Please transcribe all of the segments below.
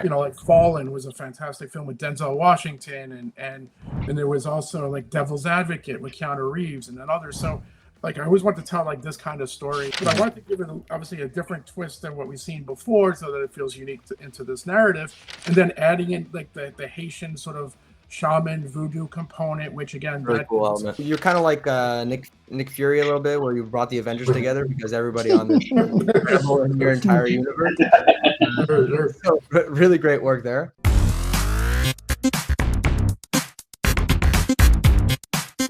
you know, like Fallen was a fantastic film with Denzel Washington, and there was also like Devil's Advocate with Keanu Reeves and then others. So like I always want to tell like this kind of story, but I wanted to give it obviously a different twist than what we've seen before, so that it feels unique into this narrative, and then adding in like the Haitian sort of shaman voodoo component, which again, really cool element. You're kind of like Nick Fury a little bit, where you brought the Avengers together because everybody on this incredible in your entire universe. So, really great work there.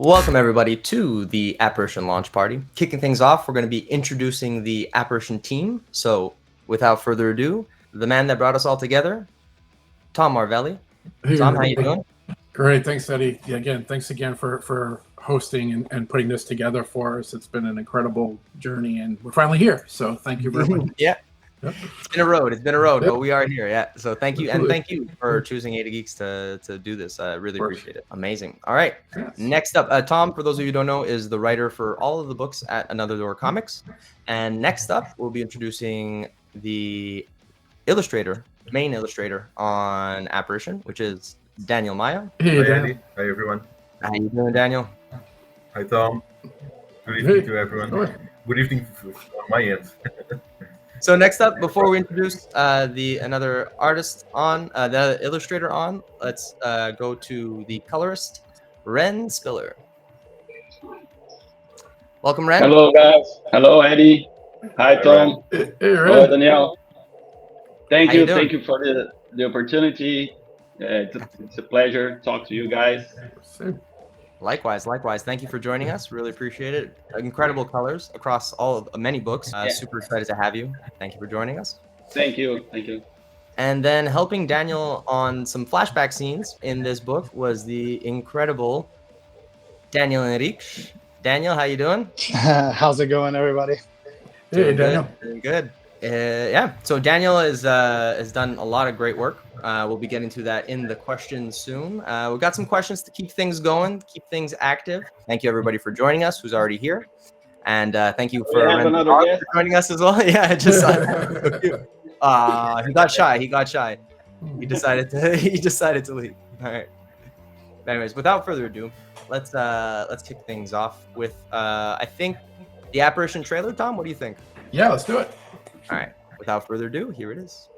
Welcome everybody to the Apparition launch party. Kicking things off, we're going to be introducing the Apparition team. So without further ado, the man that brought us all together, Tom Marvelli. Hey, Tom, how you doing? Great, thanks, Eddie. Yeah, again, thanks again for hosting and putting this together for us. It's been an incredible journey, and we're finally here. So thank you very much. Yeah. Yep. It's been a road, Yep. but we are here. Yeah. So thank you. And thank you for choosing A to Geeks to do this. I really appreciate it. Amazing. All right. Yes. Next up, Tom, for those of you who don't know, is the writer for all of the books at Another Door Comics. And next up, we'll be introducing the main illustrator on Apparition, which is Daniel Maia. Hey, Hi, Dan. Eddie. Hi, everyone. How you doing, Daniel? Hi, Tom. Good evening to everyone. Good evening on my end. So next up, before we introduce another artist on, the illustrator on, let's go to the colorist, Renato Spiller. Welcome, Ren. Hello, guys. Hello, Eddie. Hi, Tom. Hey, Hello, Red. Danielle. Thank How you you. doing? Thank you for the opportunity. It's a pleasure to talk to you guys. Likewise. Thank you for joining us. Really appreciate it. Incredible colors across many books. Super excited to have you. Thank you for joining us. Thank you. Thank you. And then helping Daniel on some flashback scenes in this book was the incredible Daniel Henriques. Daniel, how you doing? How's it going, everybody? Hey, Daniel. Doing good. Yeah. So Daniel has done a lot of great work. We'll be getting to that in the questions soon. We've got some questions to keep things going, keep things active. Thank you everybody for joining us, who's already here, and thank you for joining us as well. Yeah, just he got shy. He decided to leave. All right. Anyways, without further ado, let's kick things off with I think the Apparition trailer. Tom, what do you think? Yeah, let's do it. All right. Without further ado, here it is.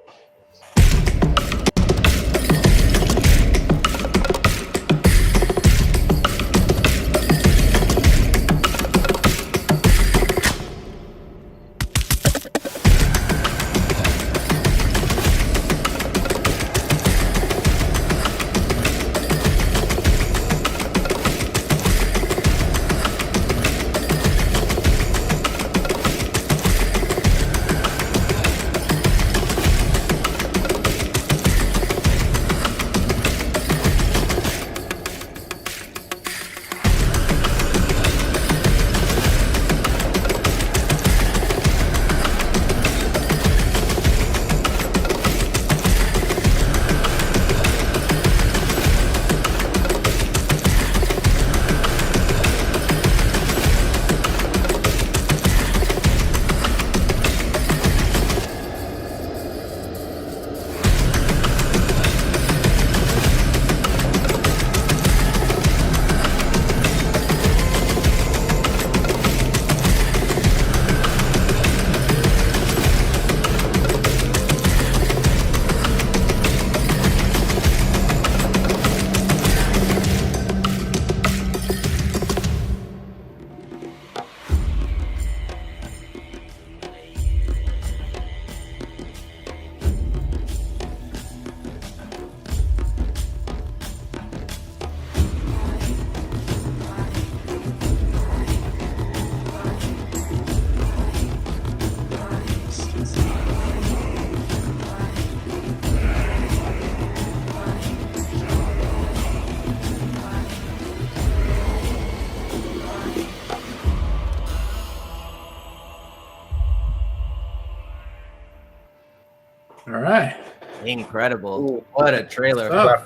All right. Incredible. Ooh. What a trailer. Oh.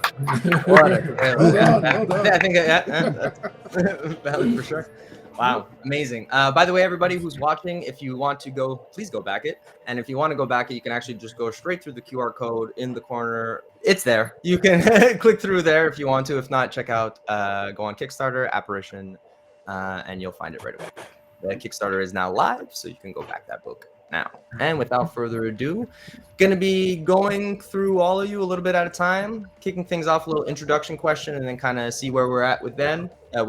What a trailer. Well done. I think that's valid for sure. Wow, amazing. By the way, everybody who's watching, if you want to go, please go back it. And if you want to go back it, you can actually just go straight through the QR code in the corner. It's there. You can click through there if you want to. If not, check out, go on Kickstarter, Apparition, and you'll find it right away. The Kickstarter is now live, so you can go back that book now. And without further ado, going to be going through all of you a little bit at a time, kicking things off, a little introduction question, and then kind of see where we're at with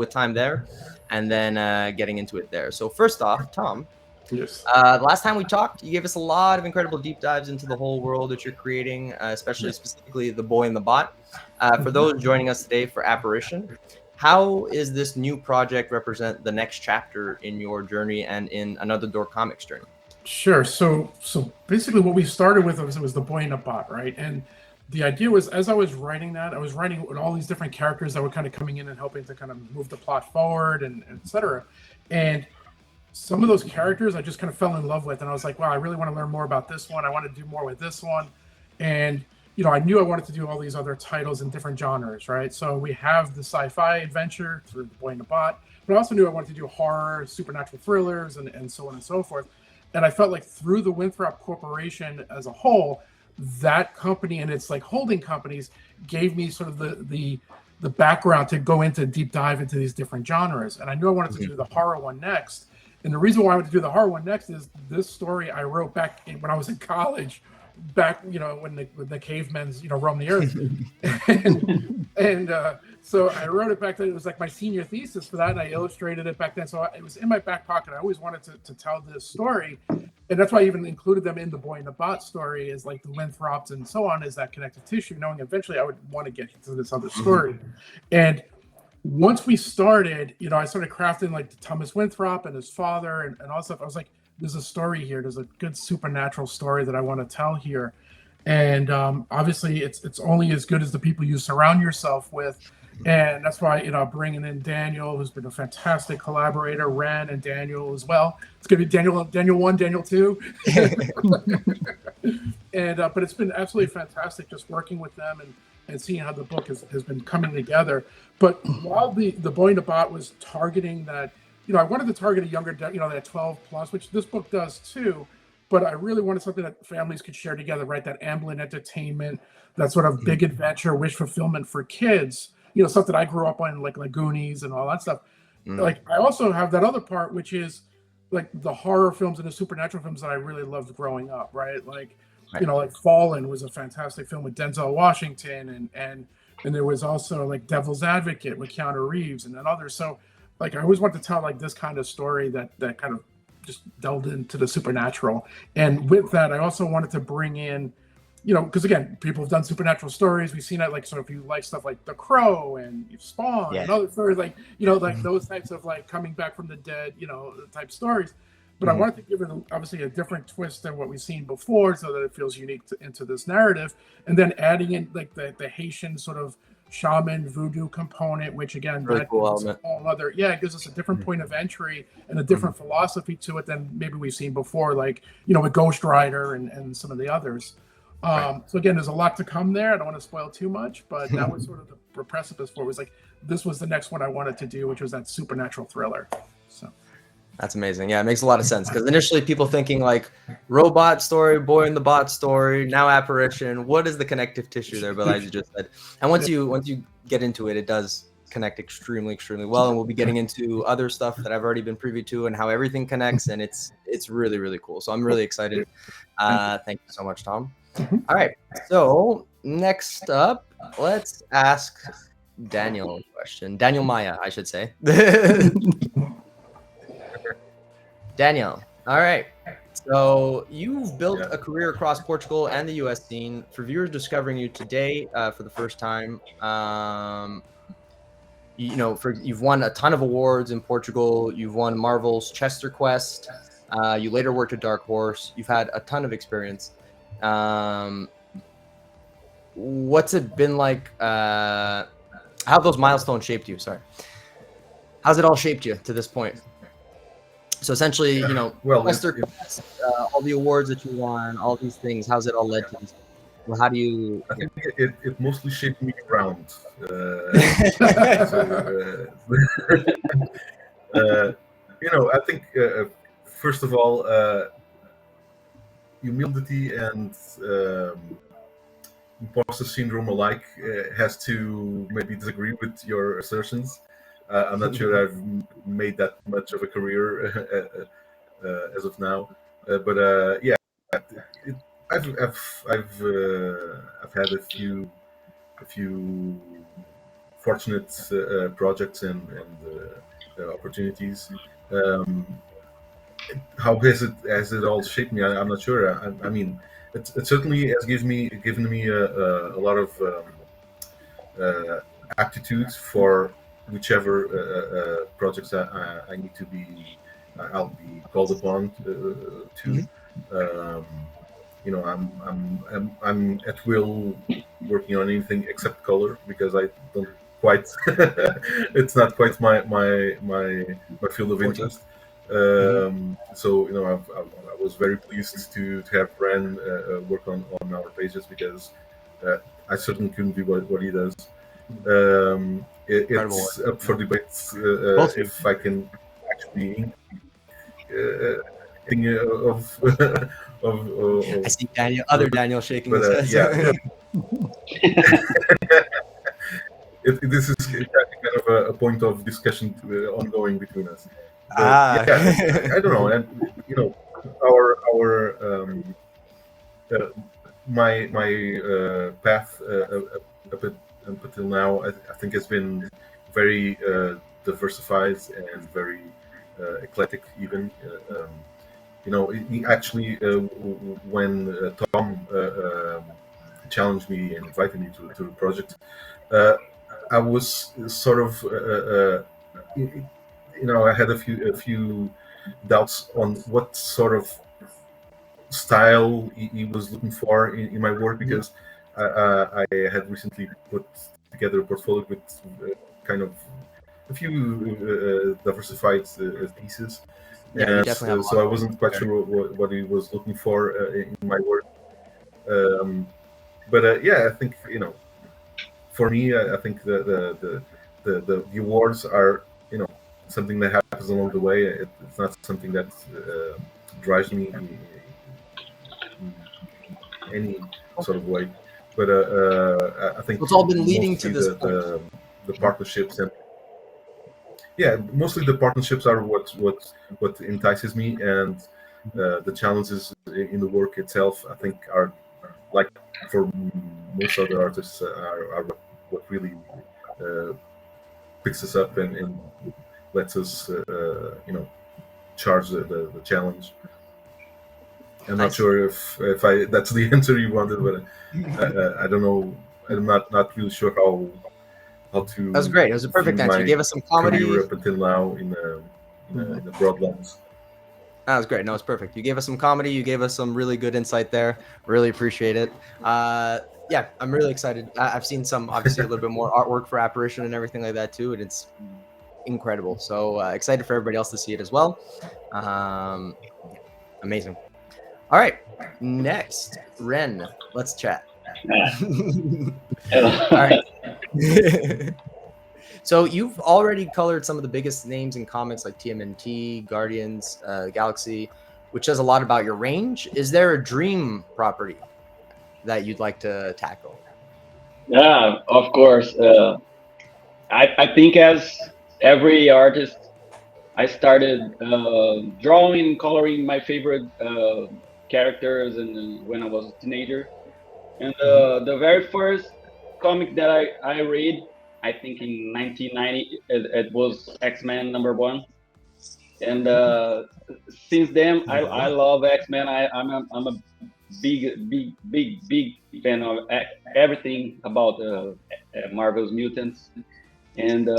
time there, and then getting into it there. So first off, Tom, Yes. the last time we talked, you gave us a lot of incredible deep dives into the whole world that you're creating, especially specifically the boy and the bot. For those joining us today for Apparition, how is this new project represent the next chapter in your journey and in Another Door Comics journey? Sure. So basically what we started with was the boy and the bot, right? And the idea was, as I was writing that, I was writing with all these different characters that were kind of coming in and helping to kind of move the plot forward and et cetera. And some of those characters I just kind of fell in love with. And I was like, wow, I really want to learn more about this one. I want to do more with this one. And, you know, I knew I wanted to do all these other titles in different genres, right? So we have the sci-fi adventure through the boy and the bot, but I also knew I wanted to do horror, supernatural thrillers, and so on and so forth. And I felt like through the Winthrop Corporation as a whole, that company and its like holding companies gave me sort of the background to go into deep dive into these different genres. And I knew I wanted to do the horror one next. And the reason why I wanted to do the horror one next is this story I wrote back when I was in college, back, you know, when the cavemen, you know, roamed the earth. and so I wrote it back then. It was like my senior thesis for that, and I illustrated it back then. So it was in my back pocket. I always wanted to tell this story, and that's why I even included them in the boy and the bot story, is like the Winthrops and so on, is that connective tissue, knowing eventually I would want to get to this other story. And once we started, you know, I started crafting like Thomas Winthrop and his father and all stuff. I was like, there's a story here. There's a good supernatural story that I want to tell here. And obviously it's only as good as the people you surround yourself with. And that's why, you know, bringing in Daniel, who's been a fantastic collaborator, Ren and Daniel as well. It's going to be Daniel 1, Daniel 2. And but it's been absolutely fantastic just working with them and seeing how the book has been coming together. But while the boy and the bot was targeting that, you know, I wanted to target a younger, you know, that 12 plus, which this book does too. But I really wanted something that families could share together, right? That Amblin entertainment, that sort of big adventure, wish fulfillment for kids. You know, stuff that I grew up on, like Goonies and all that stuff. Like, I also have that other part, which is like the horror films and the supernatural films that I really loved growing up, right? Like, you know, like Fallen was a fantastic film with Denzel Washington, and there was also like Devil's Advocate with Keanu Reeves and then others. So, like, I always want to tell like this kind of story that kind of just delved into the supernatural. And with that, I also wanted to bring in, you know, because again, people have done supernatural stories. We've seen it, like, so if you like stuff like The Crow and Spawn and other stories, like, you know, like those types of like coming back from the dead, you know, type stories. But I wanted to give it obviously a different twist than what we've seen before, so that it feels unique into this narrative. And then adding in like the Haitian sort of shaman voodoo component, which again, really that cool gives us element. a whole other, it gives us a different point of entry and a different philosophy to it than maybe we've seen before, like, you know, with Ghost Rider and some of the others. So again, there's a lot to come there. I don't want to spoil too much, but that was sort of the precipice for it. Was like, this was the next one I wanted to do, which was that supernatural thriller. So that's amazing. Yeah, it makes a lot of sense, because initially people thinking like robot story, boy in the bot story, now Apparition. What is the connective tissue there? But as you just said, and once you get into it, it does connect extremely well. And we'll be getting into other stuff that I've already been privy to and how everything connects, and it's really cool. So I'm really excited. Thank you so much, Tom. All right. So next up, let's ask Daniel a question. Daniel Maia, I should say. Daniel, all right. So you've built a career across Portugal and the U.S. scene. For viewers discovering you today for the first time, you know, you've won a ton of awards in Portugal. You've won Marvel's Chester Quest. You later worked at Dark Horse. You've had a ton of experience. What's it been like? How have those milestones shaped you? Sorry. How's it all shaped you to this point? So essentially, you know, well, Chester Quest, all the awards that you won, all these things, how's it all led to this? Well, how do you... I think it mostly shaped me around. I think first of all, humility and imposter syndrome alike has to maybe disagree with your assertions. I'm not sure I've made that much of a career as of now, but yeah, it, I've had a few fortunate projects and opportunities. Um, how has it all shaped me? I'm not sure. I mean, it certainly has given me a lot of uh, aptitude for whichever projects I need to be. I'll be called upon to. Um, I'm at will working on anything except color because I don't quite. It's not quite my field of interest. So I was very pleased to have Ren work on our pages because I certainly couldn't do what he does. It's up for debate if I can actually think of I see other Daniel shaking his but head. yeah. This is kind of a point of discussion ongoing between us. But yeah, I don't know, and our my path up until now, I think has been very diversified and very eclectic. Even actually, when Tom challenged me and invited me to the project, I was sort of I had a few doubts on what sort of style he was looking for in my work because I had recently put together a portfolio with kind of a few diversified pieces. Yeah, you and definitely have a so lot I wasn't quite sure what he was looking for in my work. But yeah, I think for me, I think the awards are something that happens along the way. It's not something that drives me in any sort of way. But I think it's all been leading to mostly this point. the partnerships and mostly the partnerships are what entices me, and the challenges in the work itself, I think, are like for most other artists are what really picks us up and lets us charge the challenge. I'm not sure if I that's the answer you wanted, but I don't know. I'm not really sure how to. That was great. It was a perfect answer. You gave us some comedy. Career up until now in the broad lens. That was great. No, it's perfect. You gave us some comedy. You gave us some really good insight there. Really appreciate it. Yeah, I'm really excited. I've seen some, obviously, a little bit more artwork for Apparition and everything like that too, and it's incredible. So excited for everybody else to see it as well. Yeah, amazing. All right, next, Ren. Let's chat. All right. So you've already colored some of the biggest names in comics like TMNT, Guardians, Galaxy, which says a lot about your range. Is there a dream property that you'd like to tackle? Yeah, of course. I think as every artist, I started drawing, coloring my favorite characters, and when I was a teenager. And the very first comic that I read, I think in 1990, it was X-Men #1. And since then, I love X-Men. I'm a big fan of everything about Marvel's mutants. And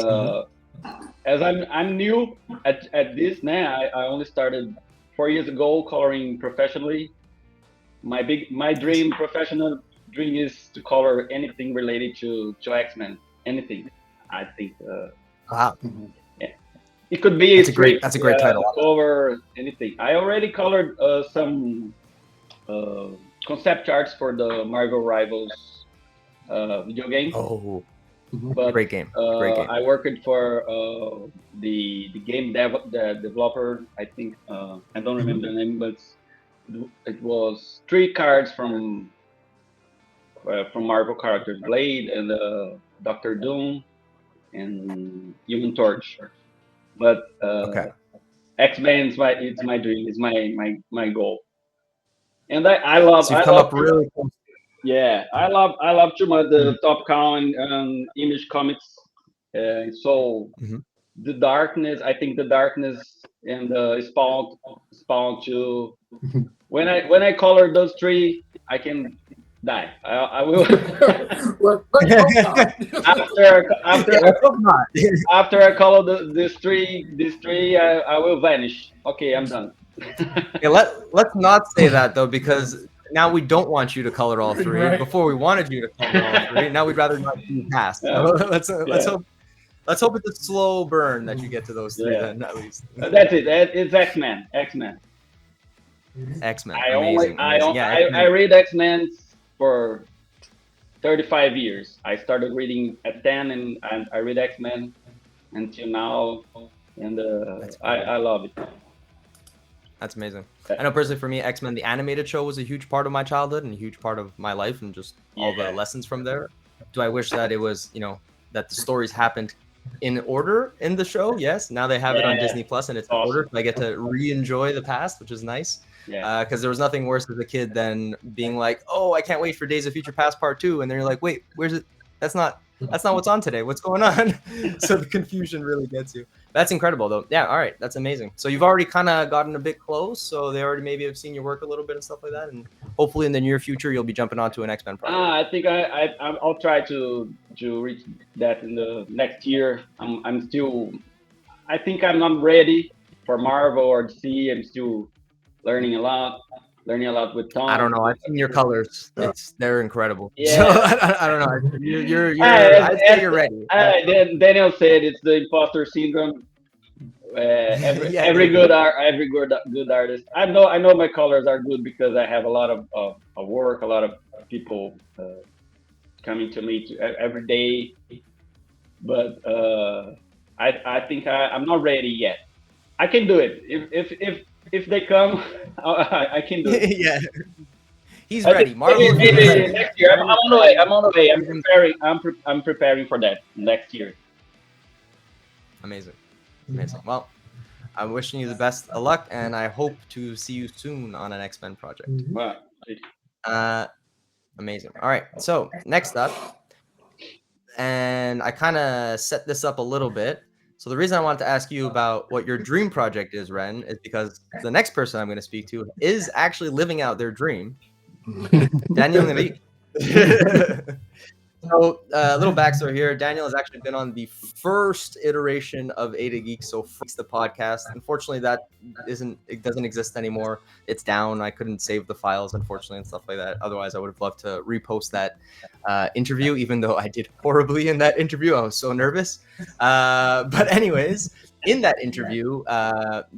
as I'm new at this now, I only started 4 years ago coloring professionally. My dream professional dream is to color anything related to X-Men. Anything. I think. Wow. Yeah. It could be that's a great title. Cover anything. I already colored some concept charts for the Marvel Rivals video game. Oh. But Great game. Great game. I worked for the game developer. I think I don't remember the name, but it was 3 cards from Marvel characters: Blade and Doctor Doom and Human Torch. But Okay. X-Men is my dream. Is my goal. And I love. So you've I come love. up really close. Yeah, I love too much the Top Cow and Image Comics. So Mhm. the darkness, I think the darkness and Spawn too. When I color those 3, I can die. I will Let's hope not. after I color these three, I will vanish. Okay, I'm done. Okay, let's not say that though, because now we don't want you to color all 3. Right. Before we wanted you to color all 3. Now we'd rather not see you pass. Yeah. Let's hope it's a slow burn that you get to those 3 Yeah. then at least. That's it. It's X-Men. X-Men. I Amazing. Yeah, I read X-Men for 35 years. I started reading at 10, and I read X-Men until now, and I love it. That's amazing. I know personally for me, X-Men, the animated show was a huge part of my childhood and a huge part of my life and just all the lessons from there. Do I wish that it was, that the stories happened in order in the show? Yes. Now they have it on Disney Plus and it's in order. I get to re-enjoy the past, which is nice. Yeah. Because there was nothing worse as a kid than being like, oh, I can't wait for Days of Future Past Part 2. And then you're like, wait, where's it? That's not what's on today. What's going on? So the confusion really gets you. That's incredible, though. Yeah, all right. That's amazing. So you've already kind of gotten a bit close. So they already maybe have seen your work a little bit and stuff like that. And hopefully in the near future, you'll be jumping onto an X-Men project. I think I'll try to reach that in the next year. I'm still. I think I'm not ready for Marvel or DC. I'm still learning a lot with Tom. I don't know. I've seen your colors. They're incredible. Yeah. So, I don't know. I'd say you're ready. Daniel said it's the imposter syndrome. Every good artist. I know my colors are good because I have a lot of work, a lot of people coming to me every day. But I think I'm not ready yet. I can do it if they come. I can do it. Yeah. He's ready. Marvel. Maybe next year. I'm on the way. I'm preparing. I'm preparing for that next year. Amazing. Well, I'm wishing you the best of luck, and I hope to see you soon on an X-Men project. Wow. Amazing. All right. So next up, and I kind of set this up a little bit. So the reason I wanted to ask you about what your dream project is, Ren, is because the next person I'm going to speak to is actually living out their dream. Daniel Henriques. So a little backstory here. Daniel has actually been on the first iteration of Geekz, so first the podcast. Unfortunately, it doesn't exist anymore. It's down. I couldn't save the files, unfortunately, and stuff like that. Otherwise, I would have loved to repost that interview, even though I did horribly in that interview. I was so nervous. But anyways, in that interview,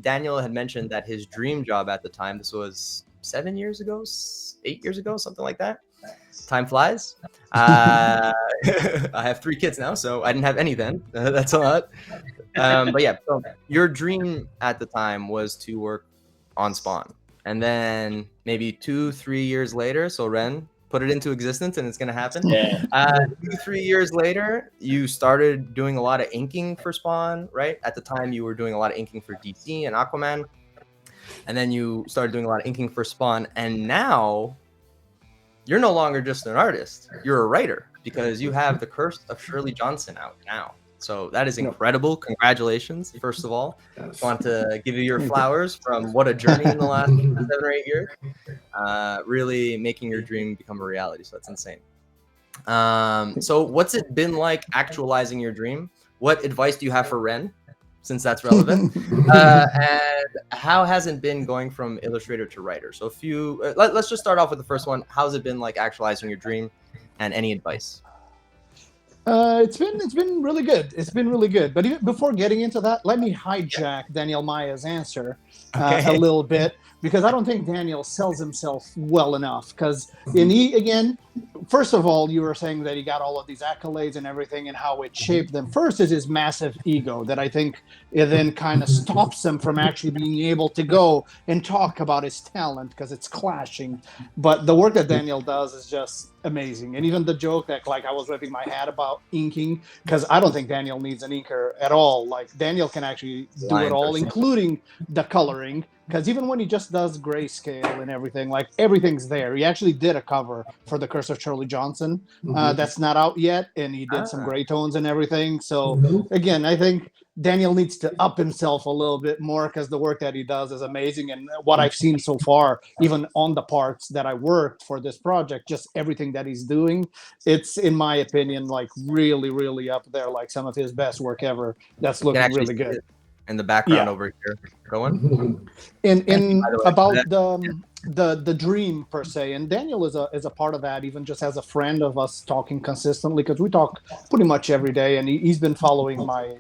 Daniel had mentioned that his dream job at the time, this was 8 years ago, something like that. Time flies. I have 3 kids now, so I didn't have any then. That's a lot. But yeah, so your dream at the time was to work on Spawn. And then maybe 2-3 years later, so Ren, put it into existence and it's going to happen. Yeah. 2-3 years later, you started doing a lot of inking for Spawn, right? At the time, you were doing a lot of inking for DC and Aquaman. And then you started doing a lot of inking for Spawn. And now you're no longer just an artist. You're a writer because you have The Curse of Shirley Johnson out now. So that is incredible. Congratulations, first of all. I want to give you your flowers from what a journey in the last 7 or 8 years. Really making your dream become a reality. So that's insane. So what's it been like actualizing your dream? What advice do you have for Ren, since that's relevant? And how has it been going from illustrator to writer? So let's just start off with the first one. How's it been like actualizing your dream, and any advice? It's been really good. It's been really good. But even before getting into that, let me hijack Daniel Maia's answer a little bit, because I don't think Daniel sells himself well enough. Because again, first of all, you were saying that he got all of these accolades and everything, and how it shaped them. First is his massive ego that I think it then kind of stops him from actually being able to go and talk about his talent because it's clashing. But the work that Daniel does is just amazing. And even the joke that like I was ripping my hat about inking, because I don't think Daniel needs an inker at all. Like Daniel can actually do it all, including the coloring. Because even when he just does grayscale and everything, like everything's there. He actually did a cover for The Curse of Shirley Johnson that's not out yet, and he did some gray tones and everything. So again, I think Daniel needs to up himself a little bit more because the work that he does is amazing. And what I've seen so far, even on the parts that I worked for this project, just everything that he's doing, it's, in my opinion, like really, really up there, like some of his best work ever. That's looking really good. In the background over here. Go on. In about the dream per se, and Daniel is a part of that, even just as a friend of us talking consistently, because we talk pretty much every day, and he's been following my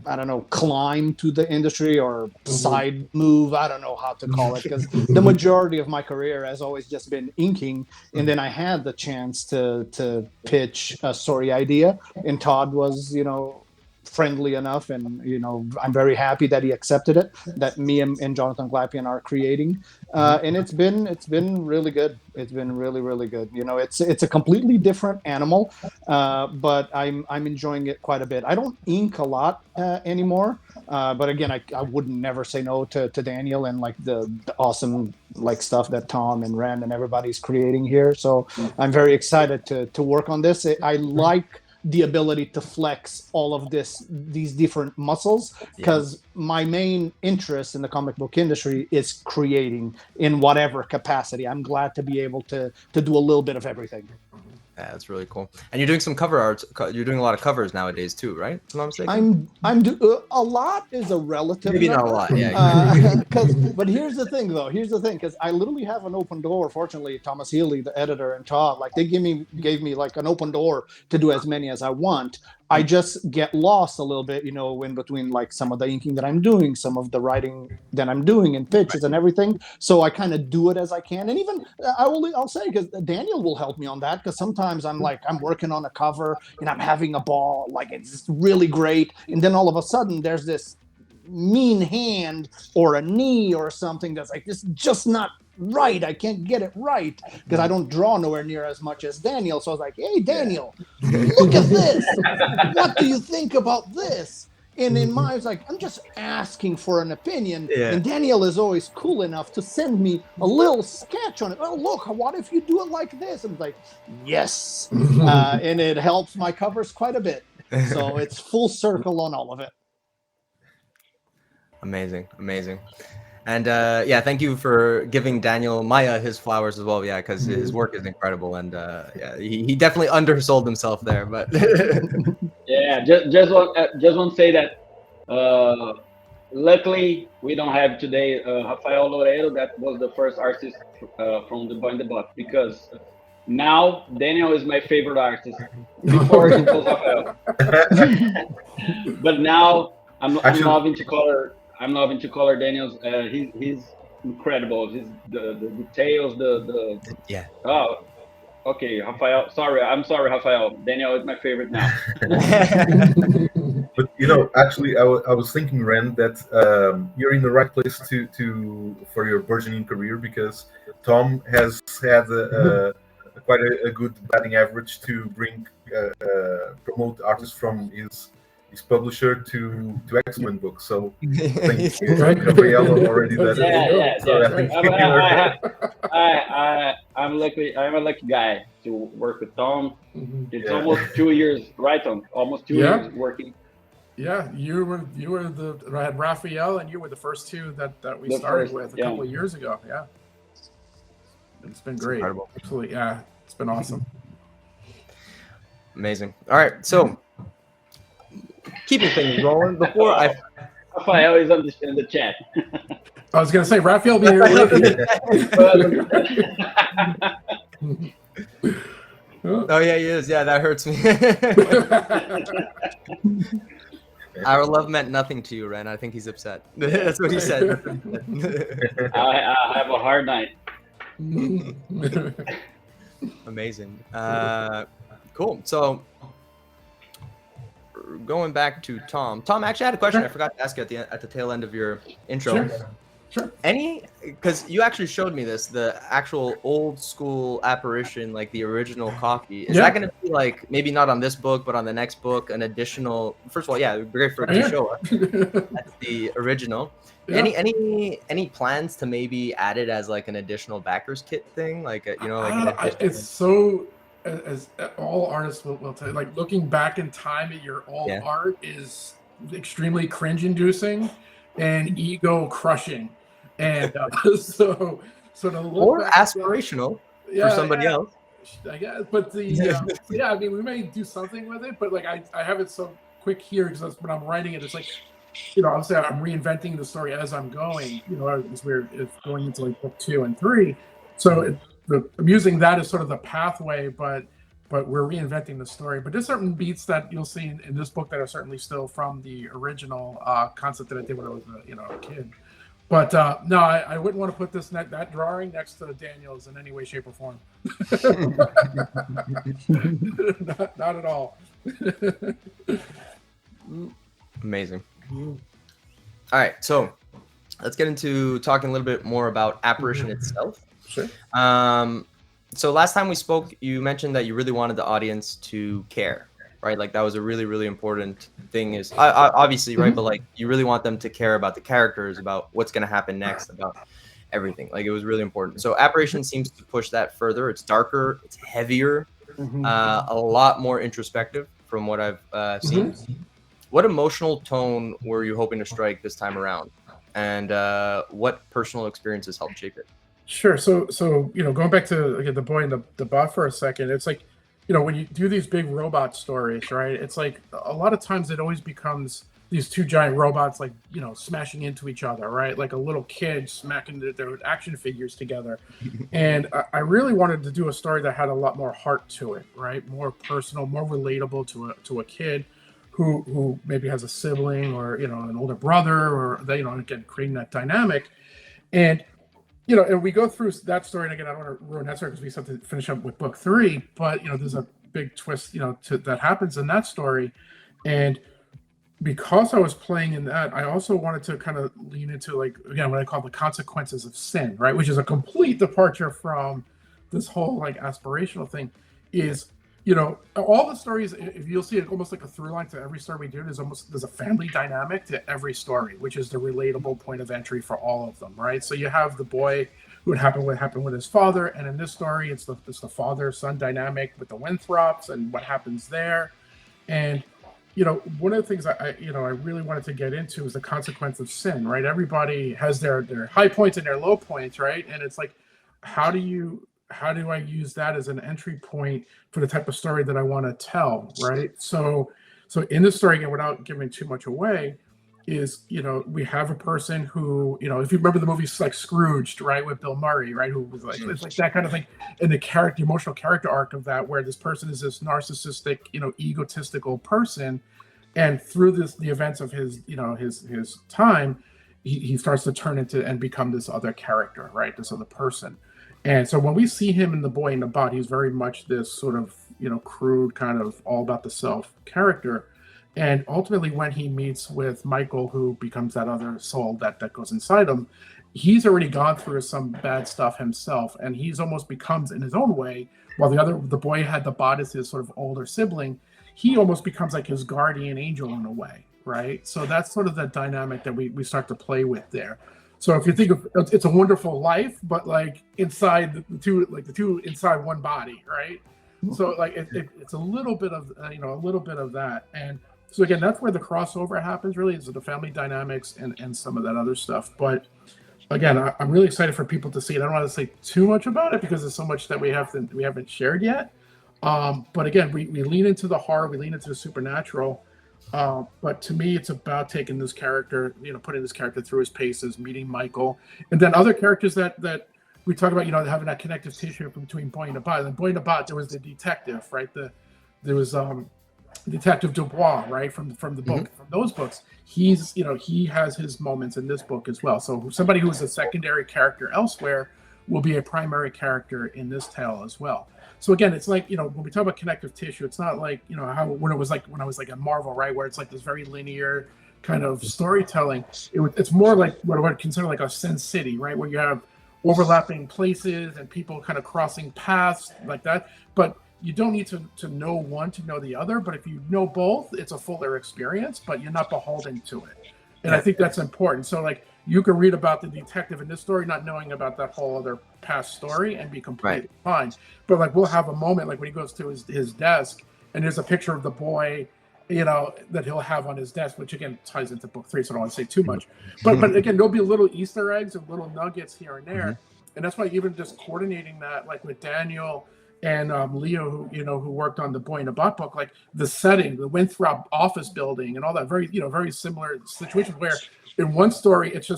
I don't know, climb to the industry or side move, I don't know how to call it, because the majority of my career has always just been inking, and then I had the chance to pitch a story idea, and Todd was, you know, friendly enough, and you know, I'm very happy that he accepted it, that me and Jonathan Glapian are creating, and it's been really good. It's been really good. You know, it's a completely different animal, but I'm enjoying it quite a bit. I don't ink a lot anymore, but again, I would never say no to Daniel and like the awesome like stuff that Tom and Ren and everybody's creating here. So I'm very excited to work on this. I like the ability to flex all of these different muscles, because my main interest in the comic book industry is creating in whatever capacity. I'm glad to be able to do a little bit of everything. Yeah, that's really cool. And you're doing some cover art. You're doing a lot of covers nowadays too, right? If I'm not mistaken. A lot is a relative. Maybe not a lot. Yeah. But here's the thing, though. Because I literally have an open door. Fortunately, Thomas Healy, the editor, and Todd, like they gave me like an open door to do as many as I want. I just get lost a little bit, you know, in between like some of the inking that I'm doing, some of the writing that I'm doing, and pitches and everything. So I kind of do it as I can. And even I'll say, because Daniel will help me on that, because sometimes I'm working on a cover and I'm having a ball, like it's really great, and then all of a sudden there's this mean hand or a knee or something that's like, this just not right. I can't get it right because I don't draw nowhere near as much as Daniel. So I was like, hey, Daniel, look at this. What do you think about this? And in my, I was like, I'm just asking for an opinion. Yeah. And Daniel is always cool enough to send me a little sketch on it. Oh, look, what if you do it like this? I'm like, yes. And it helps my covers quite a bit. So it's full circle on all of it. Amazing. And yeah, thank you for giving Daniel Maia his flowers as well. Yeah, because his work is incredible, and yeah, he definitely undersold himself there. But yeah, just want to say that luckily we don't have today Rafael Loureiro. That was the first artist from the Boy in the Box, because now Daniel is my favorite artist. Before it was Rafael, but now I'm loving to color. I'm loving to color Daniel's. He's incredible. The details. Yeah. Oh, okay, Rafael. I'm sorry, Rafael. Daniel is my favorite now. But you know, actually, I was thinking, Ren, that you're in the right place for your burgeoning career, because Tom has had quite a good batting average to bring promote artists from his publisher to X-Men books. So I think Gabriella already did it. Yeah. I'm lucky. I'm a lucky guy to work with Tom. It's almost 2 years, right, Tom? Almost 2 years working. Yeah, you had Raphael, and you were the first two that we started with a couple of years ago. Yeah, it's been great. Incredible. Absolutely, yeah, it's been awesome. Amazing. All right, so keeping things rolling before Rafael is in the chat. I was going to say Raphael be here. Oh yeah, he is. Yeah, that hurts me. Our love meant nothing to you, Ren. I think he's upset. That's what he said. I have a hard night. Amazing. Cool. So going back to Tom. Tom, actually, I had a question. I forgot to ask you at the tail end of your intro. Sure. Because you actually showed me the actual old school Apparition, like the original copy. Is that going to be like, maybe not on this book, but on the next book, an additional, first of all, yeah, it'd be great for it to show us. That's the original. Yeah. Any plans to maybe add it as like an additional backers kit thing? Like, it's so, as all artists will tell you, like looking back in time at your old art is extremely cringe inducing and ego crushing. And so to look or aspirational for somebody else, I guess. But I mean, we may do something with it. But like, I have it so quick here because when I'm writing it, it's like, obviously I'm reinventing the story as I'm going. It's going into like book 2 and 3. So I'm using that as sort of the pathway, but we're reinventing the story. But there's certain beats that you'll see in this book that are certainly still from the original concept that I did when I was a kid. But no, I wouldn't want to put that drawing next to Daniel's in any way, shape, or form. not at all. Amazing. All right, so let's get into talking a little bit more about Apparition itself. Sure. So last time we spoke, you mentioned that you really wanted the audience to care, right? Like that was a really, really important thing is obviously, right? But like you really want them to care about the characters, about what's going to happen next, about everything. Like it was really important. So Apparition seems to push that further. It's darker, it's heavier, a lot more introspective from what I've seen. What emotional tone were you hoping to strike this time around? And what personal experiences helped shape it? Sure. So going back to the boy in the buff for a second, it's like, when you do these big robot stories, right? It's like a lot of times it always becomes these two giant robots, like, smashing into each other, right? Like a little kid smacking their action figures together. And I really wanted to do a story that had a lot more heart to it, right? More personal, more relatable to a kid who maybe has a sibling or, an older brother, or they, again, creating that dynamic. And and we go through that story, and again, I don't want to ruin that story because we have to finish up with book 3. But there's a big twist, that happens in that story, and because I was playing in that, I also wanted to kind of lean into, like, again, what I call the consequences of sin, right? Which is a complete departure from this whole like aspirational thing. Is all the stories, if you'll see it almost like a through line to every story we do, there's a family dynamic to every story, which is the relatable point of entry for all of them, right? So you have the boy who happened with his father, and in this story, it's the father-son dynamic with the Winthrops and what happens there. And one of the things I really wanted to get into is the consequence of sin, right? Everybody has their high points and their low points, right? And it's like, how do I use that as an entry point for the type of story that I want to tell, right? So in this story, again, without giving too much away, is, we have a person who, if you remember the movies like Scrooged, right, with Bill Murray, right, who was like, it's like that kind of thing, and the emotional character arc of that, where this person is this narcissistic, egotistical person, and through the events of his, his time, he starts to turn into and become this other character, right, this other person. And so when we see him in The Boy in the Bot, he's very much this sort of, crude kind of all about the self character. And ultimately, when he meets with Michael, who becomes that other soul that goes inside him, he's already gone through some bad stuff himself. And he's almost becomes, in his own way, while the boy had the bot as his sort of older sibling, he almost becomes like his guardian angel in a way, right? So that's sort of the dynamic that we start to play with there. So if you think of It's a Wonderful Life, but like inside the two inside one body, right? So like it's a little bit of that. And so again, that's where the crossover happens. Really, is the family dynamics and some of that other stuff. But again, I'm really excited for people to see it. I don't want to say too much about it because there's so much that we haven't shared yet. But again, we lean into the horror, we lean into the supernatural. But to me, it's about taking this character, putting this character through his paces, meeting Michael, and then other characters that we talk about, having that connective tissue between Boy and the Bot. And Boy and the Bot, there was the detective, right? There was Detective Dubois, right, from the book, from those books. He's, he has his moments in this book as well. So somebody who is a secondary character elsewhere, will be a primary character in this tale as well. So again, it's like, when we talk about connective tissue, it's not like, how when I was like at Marvel, right, where it's like this very linear kind of storytelling. It's more like what I would consider like a Sin City, right, where you have overlapping places and people kind of crossing paths like that. But you don't need to know one to know the other. But if you know both, it's a fuller experience, but you're not beholden to it. And I think that's important. So like, you can read about the detective in this story, not knowing about that whole other past story, and be completely fine. But like, we'll have a moment like when he goes to his desk, and there's a picture of the boy, that he'll have on his desk, which again ties into book 3, so I don't want to say too much. But again, there'll be little Easter eggs and little nuggets here and there, and that's why even just coordinating that, like with Daniel and Leo, who worked on the Boy in the Bot book, like the setting, the Winthrop office building, and all that, very similar situations where in one story it's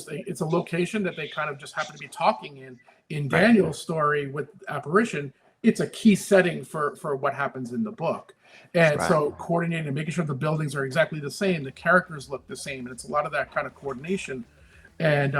a location that they kind of just happen to be talking in. In Daniel's story with Apparition, it's a key setting for what happens in the book. And so coordinating and making sure the buildings are exactly the same, the characters look the same, and it's a lot of that kind of coordination. And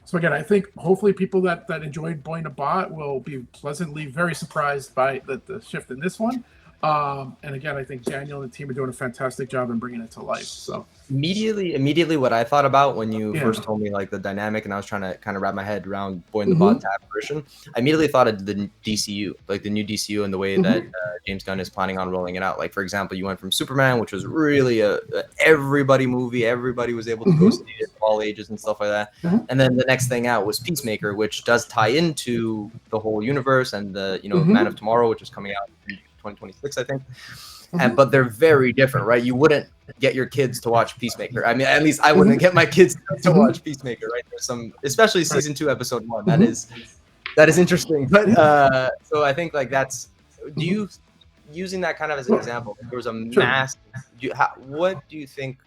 so again, I think hopefully people that enjoyed Boy in a Bot will be pleasantly very surprised by the shift in this one. And again, I think Daniel and the team are doing a fantastic job in bringing it to life. So immediately what I thought about when you first told me like the dynamic, and I was trying to kind of wrap my head around Boy in the Bot to Apparition, I immediately thought of the DCU, like the new DCU, and the way that James Gunn is planning on rolling it out. Like, for example, you went from Superman, which was really a everybody movie, everybody was able to go see it, all ages and stuff like that. And then the next thing out was Peacemaker, which does tie into the whole universe, and the Man of Tomorrow, which is coming out in 2026, I think. But they're very different, right? You wouldn't get your kids to watch Peacemaker. I mean, at least I wouldn't get my kids to watch Peacemaker, right? There's some, especially season 2, episode 1. That is interesting. But so I think like that's, using that kind of as an example, there was a mass. What do you think?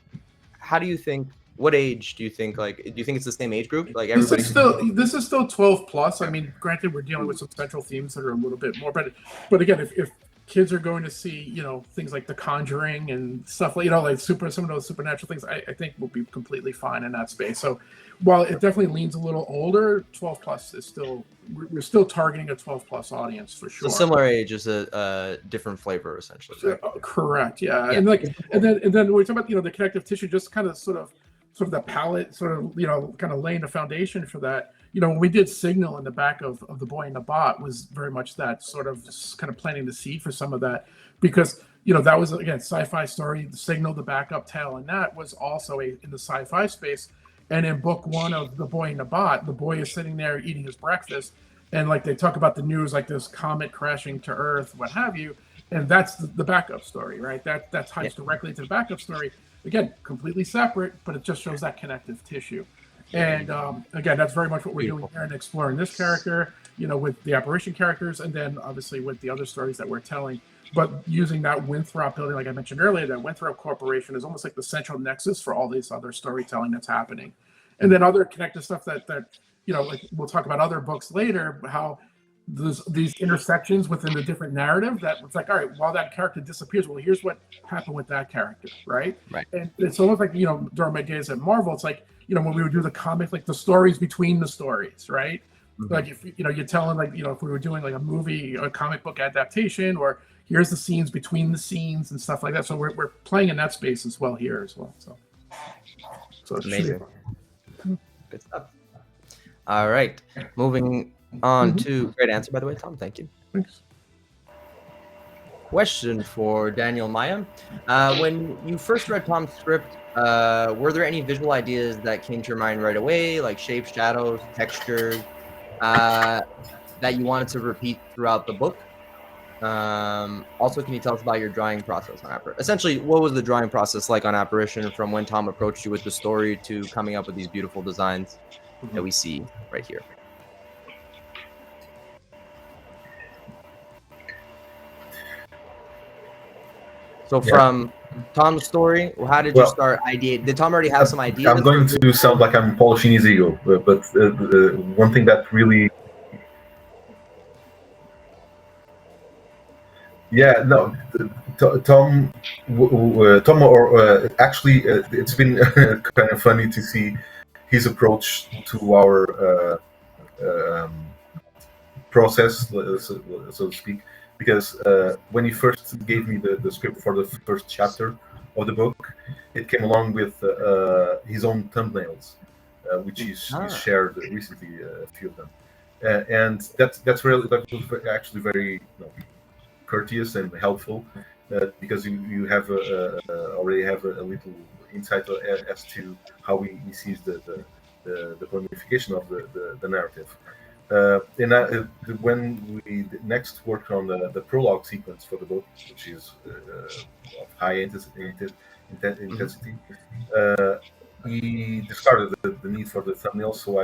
How do you think? What age do you think? Like, do you think it's the same age group? Like everybody. This is still 12 plus. I mean, granted, we're dealing with some central themes that are a little bit more, but again, if kids are going to see, things like The Conjuring and stuff like, like some of those supernatural things, I think will be completely fine in that space. So while it definitely leans a little older, 12 plus is still, we're still targeting a 12 plus audience for sure. So similar age is a different flavor essentially. Right? Correct. Yeah. And then when we talk about, the connective tissue, just kind of sort of the palette, kind of laying the foundation for that. When we did Signal in the back of The Boy in the Bot was very much that sort of just kind of planting the seed for some of that, because, that was, again, sci-fi story, the Signal, the backup tale, and that was also in the sci-fi space. And in book 1 of The Boy in the Bot, the boy is sitting there eating his breakfast, and like they talk about the news, like this comet crashing to Earth, what have you, and that's the backup story, right? That ties directly to the backup story. Again, completely separate, but it just shows that connective tissue. And again, that's very much what we're doing here and exploring this character, with the Apparition characters, and then obviously with the other stories that we're telling. But using that Winthrop building, like I mentioned earlier, that Winthrop Corporation is almost like the central nexus for all this other storytelling that's happening. And then other connective stuff that like we'll talk about other books later, how these intersections within the different narrative, that it's like, all right, while that character disappears, well, here's what happened with that character, right? And it's almost like, during my days at Marvel, it's like, when we would do the comic, like the stories between the stories, right? Like if you're telling, like, if we were doing like a movie or a comic book adaptation, or here's the scenes between the scenes and stuff like that. So we're playing in that space as well here as well. So it's amazing. Good stuff. All right, moving on to great answer, by the way, Tom. Thank you. Thanks. Question for Daniel Maia. When you first read Tom's script, were there any visual ideas that came to your mind right away, like shapes, shadows, textures, that you wanted to repeat throughout the book? Also, can you tell us about your drawing process on Apparition? Essentially, what was the drawing process like on Apparition from when Tom approached you with the story to coming up with these beautiful designs that we see right here? So from Tom's story, how did you start ideating? Did Tom already have some ideas? I'm going to sound like I'm polishing his ego, but one thing that really... Yeah, no, Tom, actually, it's been kind of funny to see his approach to our process, so to speak, because when he first gave me the script for the first chapter of the book, it came along with his own thumbnails, which he's shared recently, a few of them, and that was actually very courteous and helpful, because you have already have a little insight as to how he sees the planification of the narrative. And when we next worked on the prologue sequence for the book, which is of high intensity, he discarded the need for the thumbnail. So I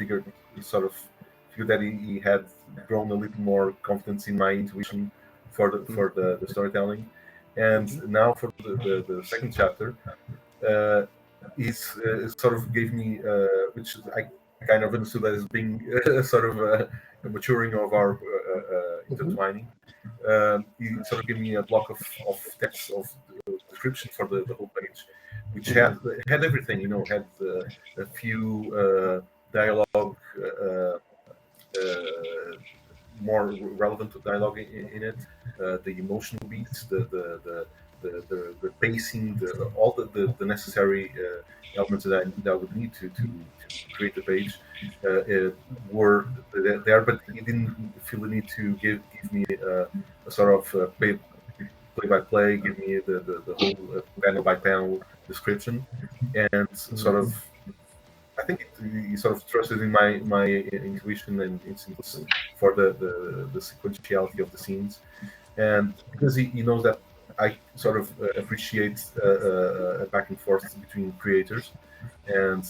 figured that he had grown a little more confidence in my intuition for the storytelling. And now for the second chapter, he's sort of gave me, which I kind of understood as being sort of a maturing of our intertwining. He sort of gave me a block of text of description for the whole page, which had everything, had a few dialogue, more relevant dialogue in it, the emotional beats, the pacing, all the necessary elements that I would need to create the page were there, but he didn't feel the need to give me a sort of play-by-play, give me the whole panel-by-panel description, and sort of, I think he sort of trusted in my intuition and instincts for the sequentiality of the scenes, and because he knows that I sort of appreciate a back and forth between creators, and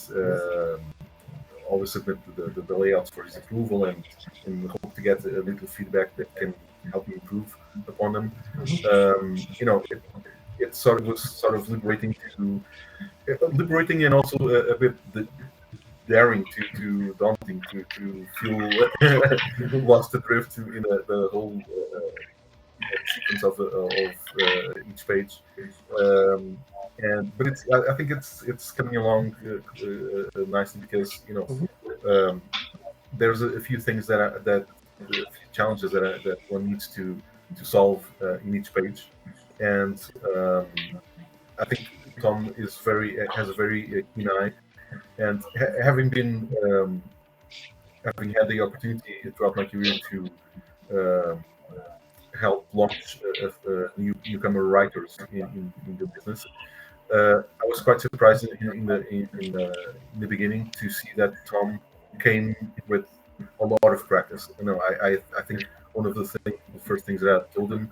always submit the layouts for his approval, and hope to get a little feedback that can help me improve upon them. It was sort of liberating and also a bit daring to daunting to feel lost adrift in the whole sequence of each page. But I think it's coming along nicely, because there's a few things that challenges that one needs to solve in each page, and I think Tom has a very keen eye, and having had the opportunity throughout my career to help launch newcomer writers in the business, I was quite surprised in the beginning to see that Tom came with a lot of practice. I think one of the first things that I told him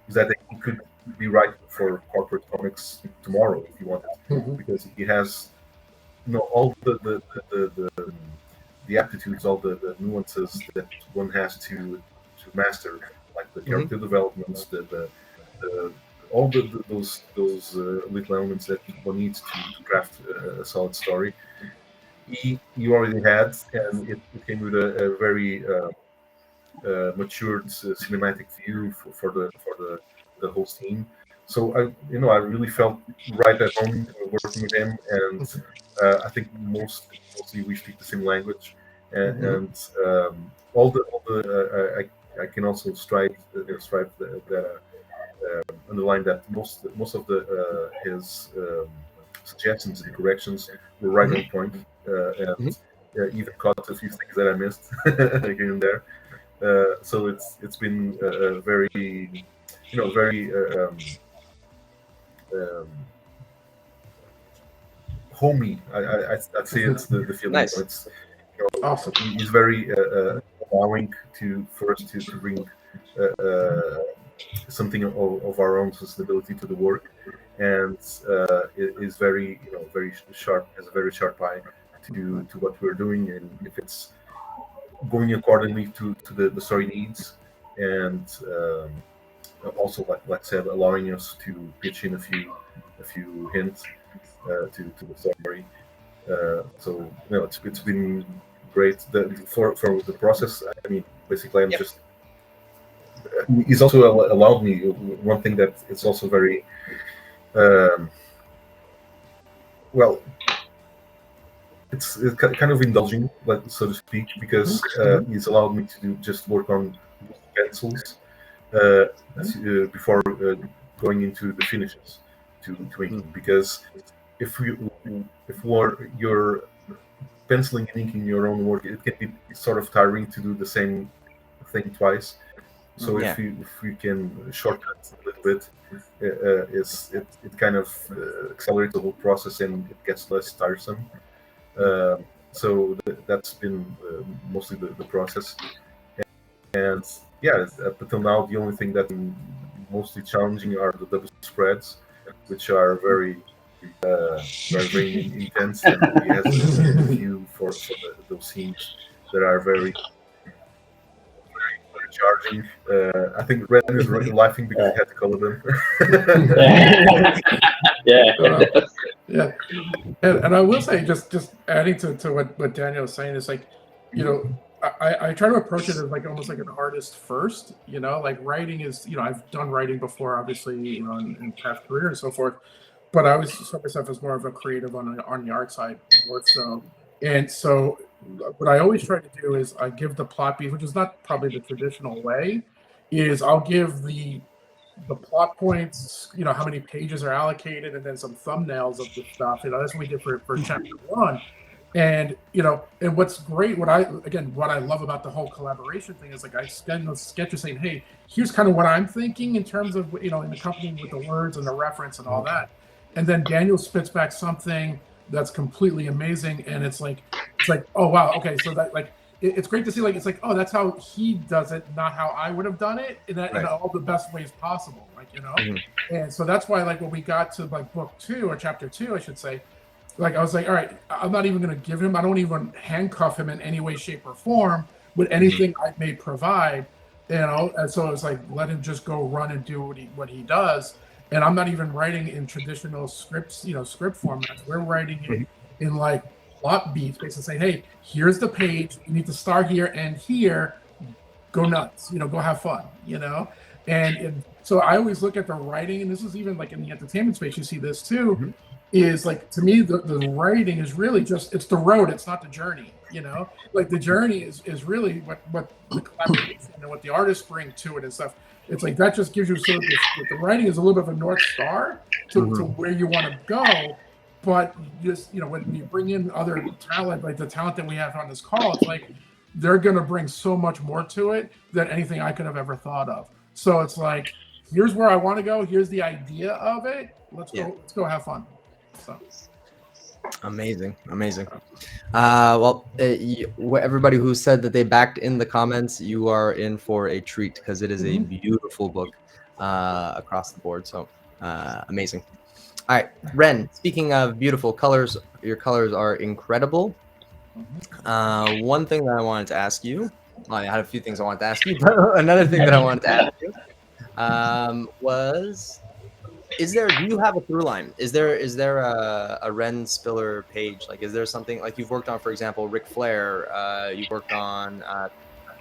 is that he could be writing for corporate comics tomorrow if he wanted, because he has all the aptitudes, all the nuances that one has to master, like the character developments, all those little elements that one needs to craft a solid story. You already had, and it came with a very matured cinematic view for the whole scene. So I really felt right at home working with him, and I think mostly we speak the same language, and all the I can also underline that most of his suggestions and corrections were right on point, and even caught a few things that I missed here and there. So it's been a very homey. I'd say it's the feeling. Nice. It's awesome. He's very allowing for us to bring something of our own sensibility to the work, and is very sharp, has a very sharp eye to what we're doing, and if it's going accordingly to the story needs, and also like I said, allowing us to pitch in a few hints to the story. So it's been great for the process. I mean, basically, I'm just. He's also allowed me one thing that it's also very it's kind of indulging, so to speak, because he's allowed me to just work on pencils before going into the finishes to inking. Because if you're penciling and inking your own work, it can be sort of tiring to do the same thing twice. So if you can shortcut a little bit, it kind of accelerates the whole process and it gets less tiresome. So that's been mostly the process. And yeah, up until now, the only thing that's mostly challenging are the double spreads, which are very intense, and he has a few for those scenes that are very charging. I think Ren is laughing because he had to color them. Yeah. And I will say, just adding to what Daniel was saying, is like, I try to approach it as like almost like an artist first. Like writing is, I've done writing before, obviously, in past career and so forth. But I always saw myself as more of a creative on the art side, more so. And so what I always try to do is I give the plot beat, which is not probably the traditional way, is I'll give the plot points, how many pages are allocated, and then some thumbnails of the stuff. That's what we did for chapter 1. And and what's great, what I love about the whole collaboration thing is like I send those sketches saying, hey, here's kind of what I'm thinking in terms of in accompanying with the words and the reference and all that. And then Daniel spits back something that's completely amazing, and it's like, oh wow, okay, so that like it's great to see, like, it's like, oh, that's how he does it, not how I would have done it in all the best ways possible, like, And so that's why, like, when we got to like book 2 or chapter 2, I should say, like, I was like, all right, I'm not even going to give him, I don't even handcuff him in any way, shape, or form with anything I may provide, and so it was like, let him just go run and do what he does. And I'm not even writing in traditional scripts, script formats. We're writing it in like plot beats, basically saying, hey, here's the page. You need to start here and here. Go nuts, go have fun, And so I always look at the writing, and this is even like in the entertainment space, you see this too, is like, to me, the writing is really just, it's the road, it's not the journey, Like the journey is really what the collaboration and what the artists bring to it and stuff. It's like that just gives you sort of the writing is a little bit of a North Star to where you want to go. But just, when you bring in other talent, like the talent that we have on this call, it's like they're going to bring so much more to it than anything I could have ever thought of. So it's like, here's where I want to go. Here's the idea of it. Let's go have fun. So. Amazing. Well, everybody who said that they backed in the comments, you are in for a treat, because it is a beautiful book across the board. So amazing. All right, Ren, speaking of beautiful colors, your colors are incredible. One thing that I wanted to ask you, I had a few things I wanted to ask you, but another thing that I wanted to ask you was, do you have a through line? Is there a Ren Spiller page? Like, is there something like you've worked on, for example, Ric Flair? You've worked on,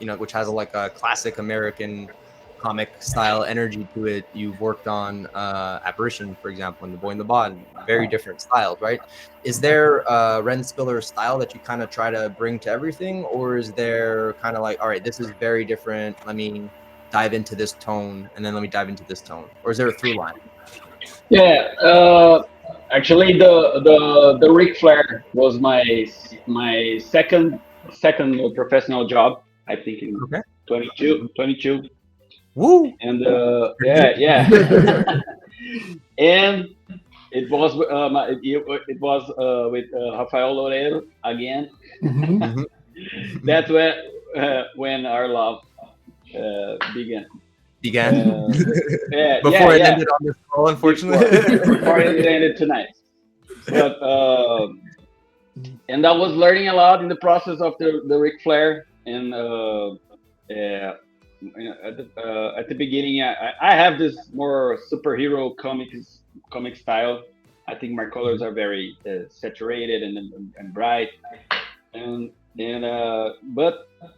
which has a classic American comic style energy to it. You've worked on Apparition, for example, and The Boy in the Bod. Very different styles, right? Is there a Ren Spiller style that you kind of try to bring to everything, or is there kind of like, all right, this is very different, let me dive into this tone, and then let me dive into this tone, or is there a through line? Yeah, actually, the Ric Flair was my second professional job. I think in 22. Woo! And yeah, and it was with Rafael Loureiro again. That's when our love began. Before it ended on this call, unfortunately. Before it ended tonight. But and I was learning a lot in the process of the Ric Flair, and at the beginning, I have this more superhero comic style. I think my colors are very saturated and bright, but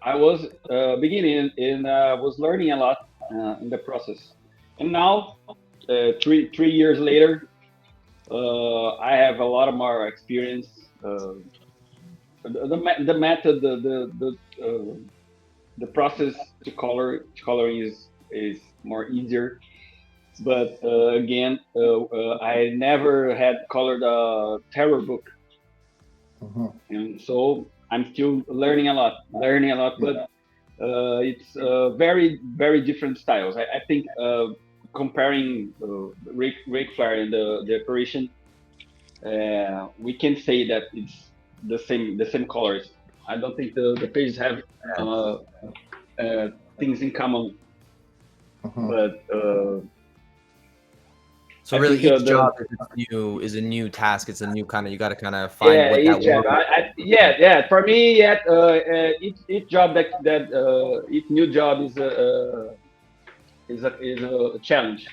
I was beginning and was learning a lot in the process. And now, 3 years later, I have a lot of more experience the method, the process to coloring is more easier. But again, I never had colored a terror book, and so I'm still learning a lot. But it's very, very different styles. I think comparing Ric Flair and the Apparition, we can say that it's the same colors. I don't think the pages have things in common, but. So really, each job is a new task. It's a new kind of, you got to kind of find what that job. For me, each job each new job is a challenge,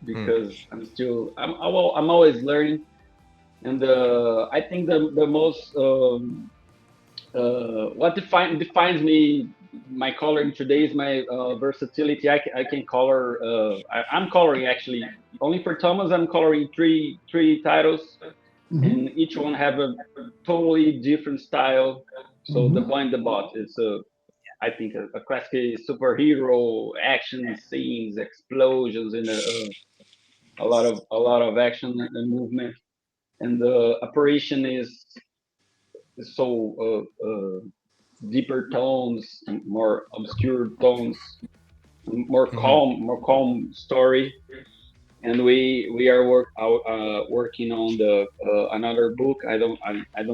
because I'm always learning, and I think the most what defines me, my coloring today, is my versatility. I can color. I'm coloring actually only for Thomas. I'm coloring three titles, and each one have a totally different style. So the Boy and the Bot is I think a classic superhero action scenes, explosions, and a lot of action and movement. And the Apparition is so deeper tones, more obscure tones, more calm story. And we are working on the another book. I don't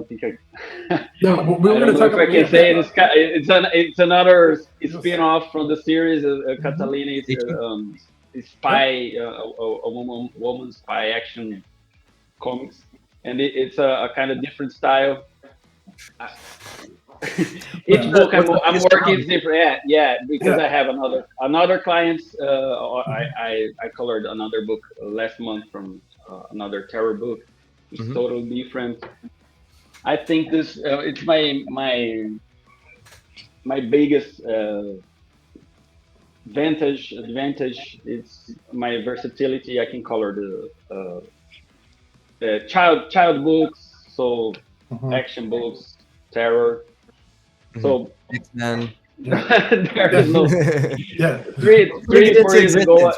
think I. No, we're I don't know if I can say it. It's another spin-off from the series. Catalina is spy, a woman spy action comics, and it's a kind of different style. Each book I'm working is different. Because I have another clients. I colored another book last month from another terror book. It's totally different. I think this it's my biggest advantage. It's my versatility. I can color the child books, so action books, terror. So X-Men. there is no 3-4 years ago.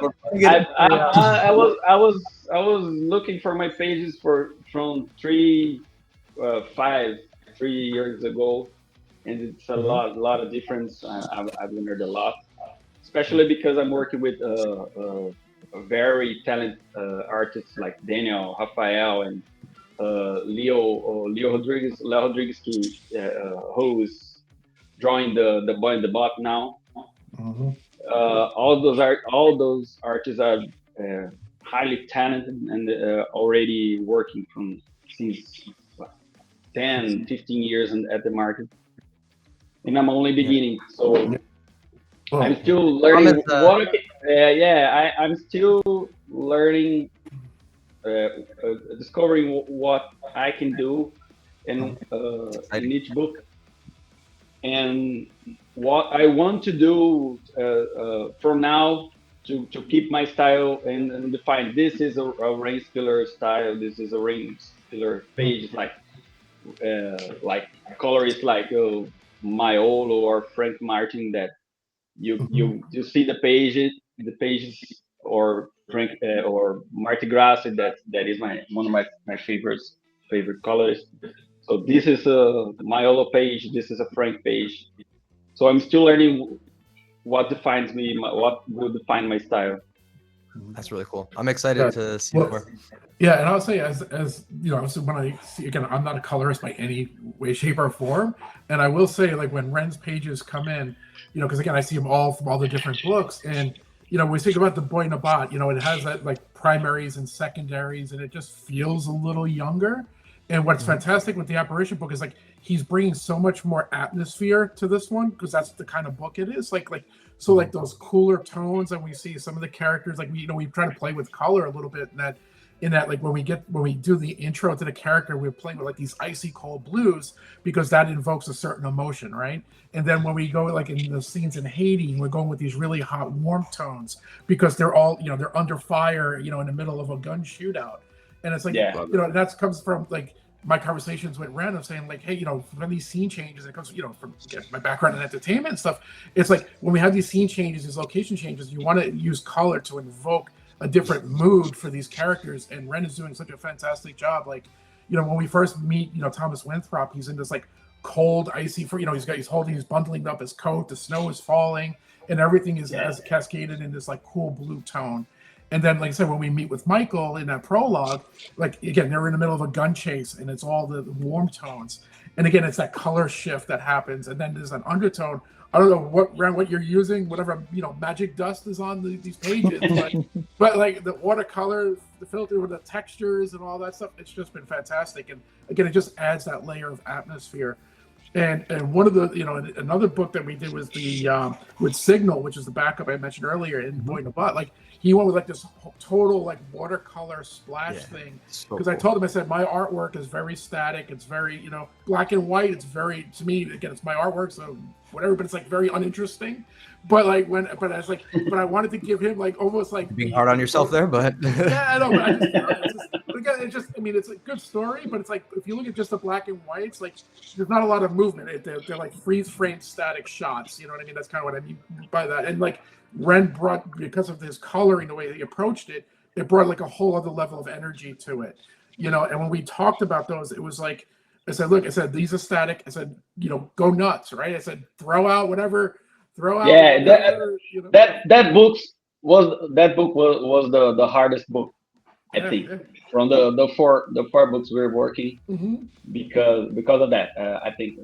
I was looking for my pages from 3 years ago, and it's a lot of difference. I've learned a lot, especially because I'm working with a very talented artists like Daniel, Rafael, and Leo Rodriguez, who is drawing the Boy and the Bot now. All those artists are highly talented and already working since 10, 15 years at the market. And I'm only beginning, so I'm still learning. I'm still learning, discovering what I can do in each book. And what I want to do from now to keep my style and define, this is a Rain Spiller style, this is a Rain Spiller page, like colorist like Maiolo or Frank Martin, that you see the pages, or Frank or Marty Grassi, that is one of my favorite colorists. So this is a Maiolo page. This is a Frank page. So I'm still learning what defines me, what will define my style. That's really cool. I'm excited to see more. Yeah, and I'll say, as you know, so when I see, again, I'm not a colorist by any way, shape, or form, and I will say, like, when Ren's pages come in, you know, because again, I see them all from all the different books, and you know, we think about the Boy and the Bot, you know, it has that like primaries and secondaries, and it just feels a little younger. And what's fantastic with the Apparition book is like he's bringing so much more atmosphere to this one, because that's the kind of book it is. Like those cooler tones, and we see some of the characters, like we try to play with color a little bit in that like when we do the intro to the character, we're playing with like these icy cold blues, because that invokes a certain emotion, right? And then when we go like in the scenes in Haiti, we're going with these really hot warm tones, because they're all, you know, they're under fire, you know, in the middle of a gun shootout. And it's like, you know, that comes from like my conversations with Ren of saying like, hey, when these scene changes, it comes, from my background in entertainment and stuff. It's like when we have these scene changes, these location changes, you want to use color to invoke a different mood for these characters. And Ren is doing such a fantastic job. Like, when we first meet, Thomas Winthrop, he's in this like cold, icy, he's bundling up his coat, the snow is falling, and everything is as cascaded in this like cool blue tone. And then, like I said, when we meet with Michael in that prologue, like, again, they're in the middle of a gun chase, and it's all the warm tones. And again, it's that color shift that happens. And then there's an undertone. I don't know what you're using, whatever, magic dust is on these pages. but like the watercolor, the filter with the textures and all that stuff, it's just been fantastic. And again, it just adds that layer of atmosphere. And one of the, another book that we did was the with Signal, which is the backup I mentioned earlier in Boy in the Butt. Like, he went with like this total like watercolor splash thing, because I told him, I said, my artwork is very static. It's very, black and white. It's very, to me, again, it's my artwork, so whatever, but it's like very uninteresting. But like but I was like, but I wanted to give him like almost like being hard on yourself there, but yeah, I know. But again, it's a good story, but it's like if you look at just the black and whites, like there's not a lot of movement. They're like freeze frame static shots. You know what I mean? That's kind of what I mean by that. And like Ren brought, because of his coloring, the way he approached it, it brought like a whole other level of energy to it. And when we talked about those, it was like, I said, look, these are static. I said, go nuts, right? I said, throw out whatever. Yeah, that book was the hardest book, I think. Yeah. From the four books we're working, because of that, I think.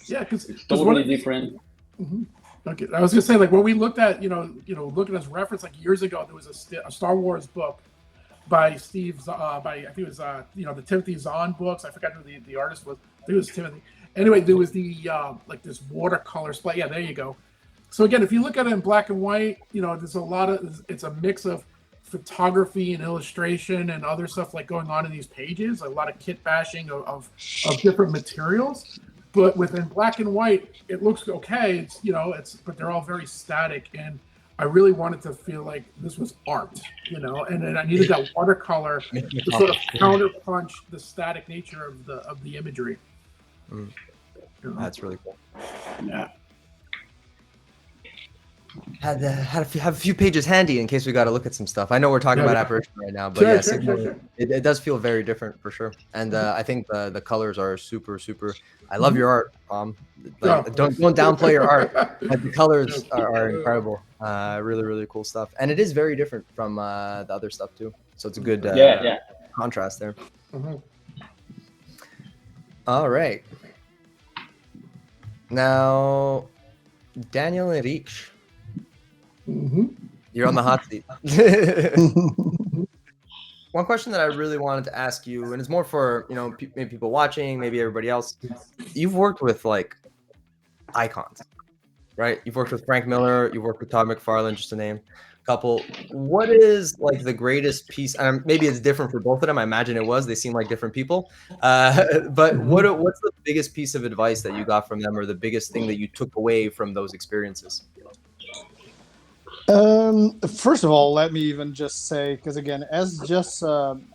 Because it's totally different. Okay, I was gonna say, like, when we looked at looking as reference, like years ago, there was a Star Wars book by Steve I think it was the Timothy Zahn books. I forgot who the artist was. I think it was Timothy. Anyway, there was the like this watercolor splash. Yeah, there you go. So again, if you look at it in black and white, there's a lot of, it's a mix of photography and illustration and other stuff like going on in these pages, a lot of kit bashing of different materials. But within black and white, it looks okay. It's but they're all very static, and I really wanted to feel like this was art, and then I needed that watercolor to sort of counterpunch the static nature of the imagery. That's really cool. Yeah. Have a few pages handy in case we got to look at some stuff. I know we're talking about Apparition right now, but sure. It does feel very different for sure. And I think the colors are super. I love your art, Like, don't downplay your art. But the colors are incredible. Really, really cool stuff. And it is very different from the other stuff too. So it's a good contrast there. All right. Now, Daniel Henriques. You're on the hot seat. One question that I really wanted to ask you, and it's more for maybe people watching, maybe everybody else. You've worked with like icons, right? You've worked with Frank Miller, you've worked with Todd McFarlane, just to name a couple. What is like the greatest piece? Maybe it's different for both of them. I imagine it was. They seem like different people. But what's the biggest piece of advice that you got from them, or the biggest thing that you took away from those experiences? First of all, let me even just say, because again, as just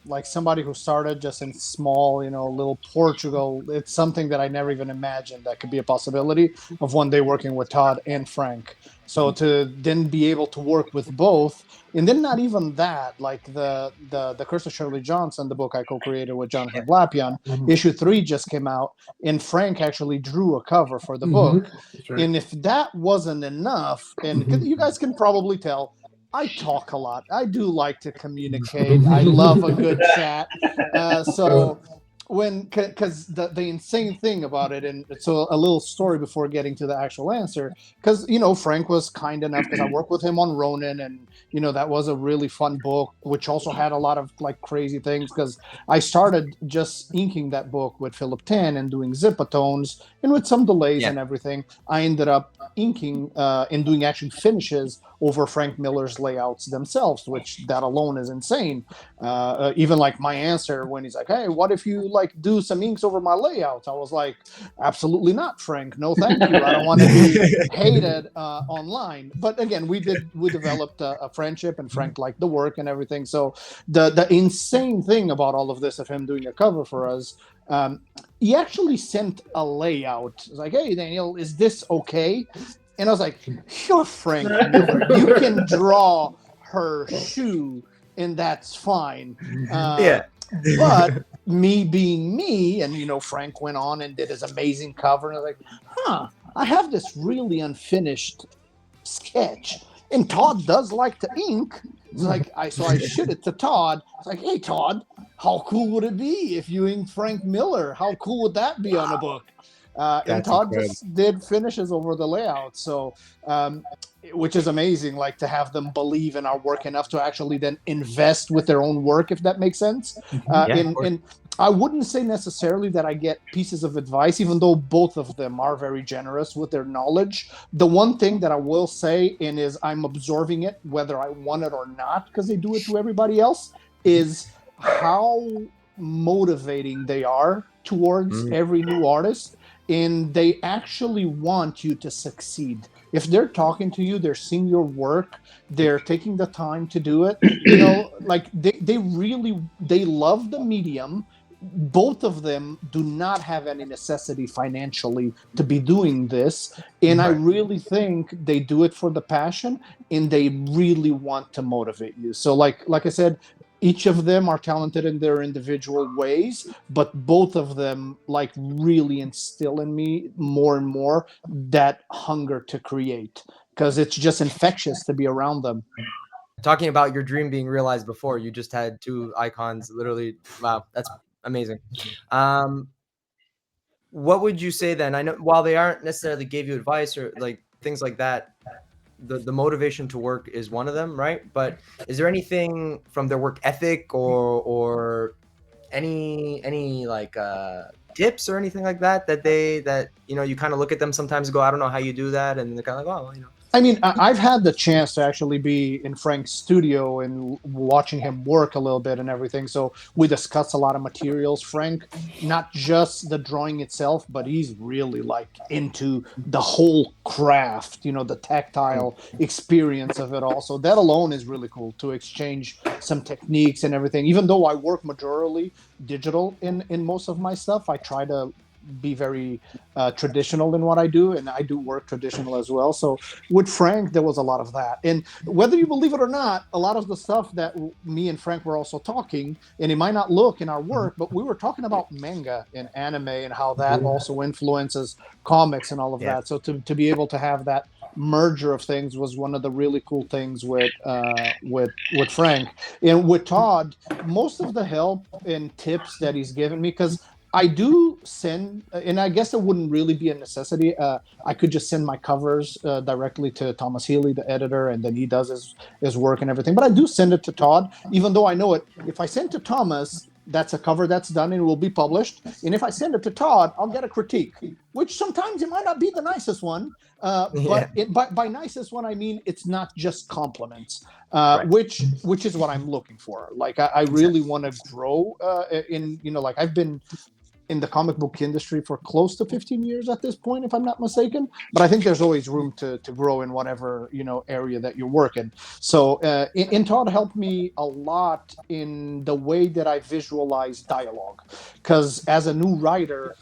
like somebody who started just in small, little Portugal, it's something that I never even imagined that could be a possibility of one day working with Todd and Frank. So to then be able to work with both, and then not even that, like the Curse of Shirley Johnson, the book I co-created with Jonathan Lapian, issue 3 just came out, and Frank actually drew a cover for the book. Right. And if that wasn't enough, and you guys can probably tell, I talk a lot. I do like to communicate. I love a good chat. Because the insane thing about it, and so a little story before getting to the actual answer, because Frank was kind enough, because I worked with him on Ronin, and that was a really fun book, which also had a lot of like crazy things, because I started just inking that book with Philip Tan and doing Zipatones, and with some delays and everything, I ended up inking and doing actually finishes over Frank Miller's layouts themselves, which that alone is insane. Even like my answer when he's like, hey, what if you like do some inks over my layouts? I was like, absolutely not, Frank. No, thank you. I don't want to be hated online. But again, we developed a friendship, and Frank liked the work and everything. So the insane thing about all of this, of him doing a cover for us, He actually sent a layout. It's like, hey, Daniel, is this okay? And I was like, you're Frank Miller. You can draw her shoe, and that's fine. But me being me, and Frank went on and did his amazing cover, and I was like, I have this really unfinished sketch, and Todd does like to ink. It's like so I shit it to Todd. It's like, hey Todd, how cool would it be if you inked Frank Miller? How cool would that be on a book? And Todd just did finishes over the layout, so which is amazing, like to have them believe in our work enough to actually then invest with their own work, if that makes sense. And I wouldn't say necessarily that I get pieces of advice, even though both of them are very generous with their knowledge. The one thing that I will say, and is I'm absorbing it whether I want it or not, because they do it to everybody else, is how motivating they are towards every new artist. And they actually want you to succeed. If they're talking to you, they're seeing your work, they're taking the time to do it. Like they love the medium. Both of them do not have any necessity financially to be doing this. And I really think they do it for the passion, and they really want to motivate you. So like I said, each of them are talented in their individual ways, but both of them like really instill in me more and more that hunger to create, because it's just infectious to be around them. Talking about your dream being realized before, you just had two icons literally. Wow, that's amazing. What would you say then? I know while they aren't necessarily gave you advice or like things like that, the motivation to work is one of them, right? But is there anything from their work ethic or any like tips or anything like that you kind of look at them sometimes and go, I don't know how you do that, and they're kind of like, oh, well, I mean, I've had the chance to actually be in Frank's studio and watching him work a little bit and everything. So we discuss a lot of materials. Frank, not just the drawing itself, but he's really like into the whole craft, the tactile experience of it all. So that alone is really cool to exchange some techniques and everything. Even though I work majorly digital in most of my stuff, I try to be very traditional in what I do, and I do work traditional as well. So with Frank, there was a lot of that. And whether you believe it or not, a lot of the stuff that me and Frank were also talking, and it might not look in our work, but we were talking about manga and anime and how that also influences comics and all of that. So to be able to have that merger of things was one of the really cool things with Frank. And with Todd, most of the help and tips that he's given me, because I do send, and I guess it wouldn't really be a necessity. I could just send my covers directly to Thomas Healy, the editor, and then he does his work and everything. But I do send it to Todd, even though I know it. If I send to Thomas, that's a cover that's done and it will be published. And if I send it to Todd, I'll get a critique, which sometimes it might not be the nicest one. But by nicest one, I mean it's not just compliments, which is what I'm looking for. Like I really want to grow like I've been in the comic book industry for close to 15 years at this point, if I'm not mistaken. But I think there's always room to grow in whatever area that you work in. So Todd helped me a lot in the way that I visualize dialogue, because as a new writer,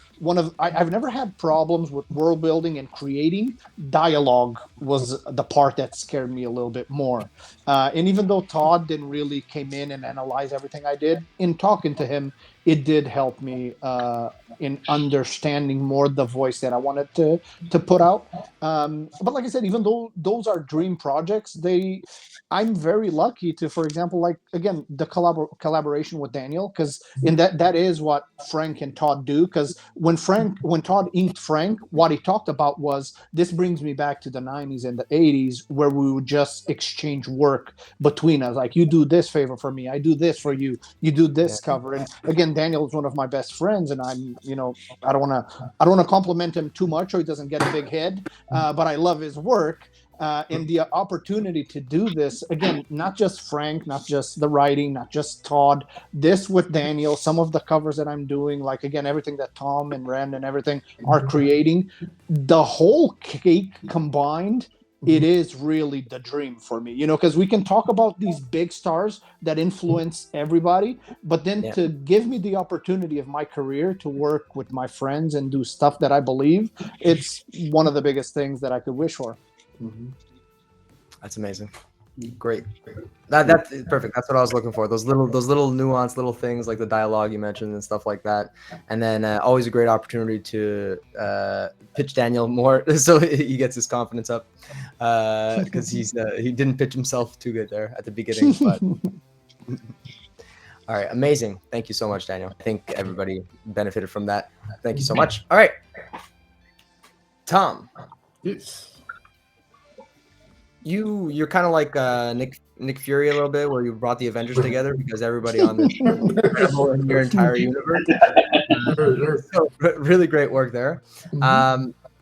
I've never had problems with world building and creating. Dialogue was the part that scared me a little bit more. And even though Todd didn't really came in and analyze everything I did, in talking to him, it did help me in understanding more the voice that I wanted to put out. But like I said, even though those are dream projects, I'm very lucky to, for example, like, again, the collaboration with Daniel, because in that is what Frank and Todd do. Because when Todd inked Frank, what he talked about was, this brings me back to the 90s and the 80s, where we would just exchange work between us. Like, you do this favor for me, I do this for you, you do this cover. And again, Daniel is one of my best friends, and I'm, I don't want to compliment him too much, or he doesn't get a big head, but I love his work. And the opportunity to do this, again, not just Frank, not just the writing, not just Todd, this with Daniel, some of the covers that I'm doing, like, again, everything that Tom and Ren and everything are creating, the whole cake combined it is really the dream for me, because we can talk about these big stars that influence everybody, but then to give me the opportunity of my career to work with my friends and do stuff that I believe, it's one of the biggest things that I could wish for. That's amazing. Great. That's perfect. That's what I was looking for. Those little nuanced little things like the dialogue you mentioned and stuff like that. And then always a great opportunity to pitch Daniel more so he gets his confidence up, because he didn't pitch himself too good there at the beginning. But all right, amazing. Thank you so much, Daniel. I think everybody benefited from that. Thank you so much. All right, Tom. Yes. You're kind of like Nick Fury a little bit, where you brought the Avengers together because everybody on this incredible in your entire universe. So really great work there.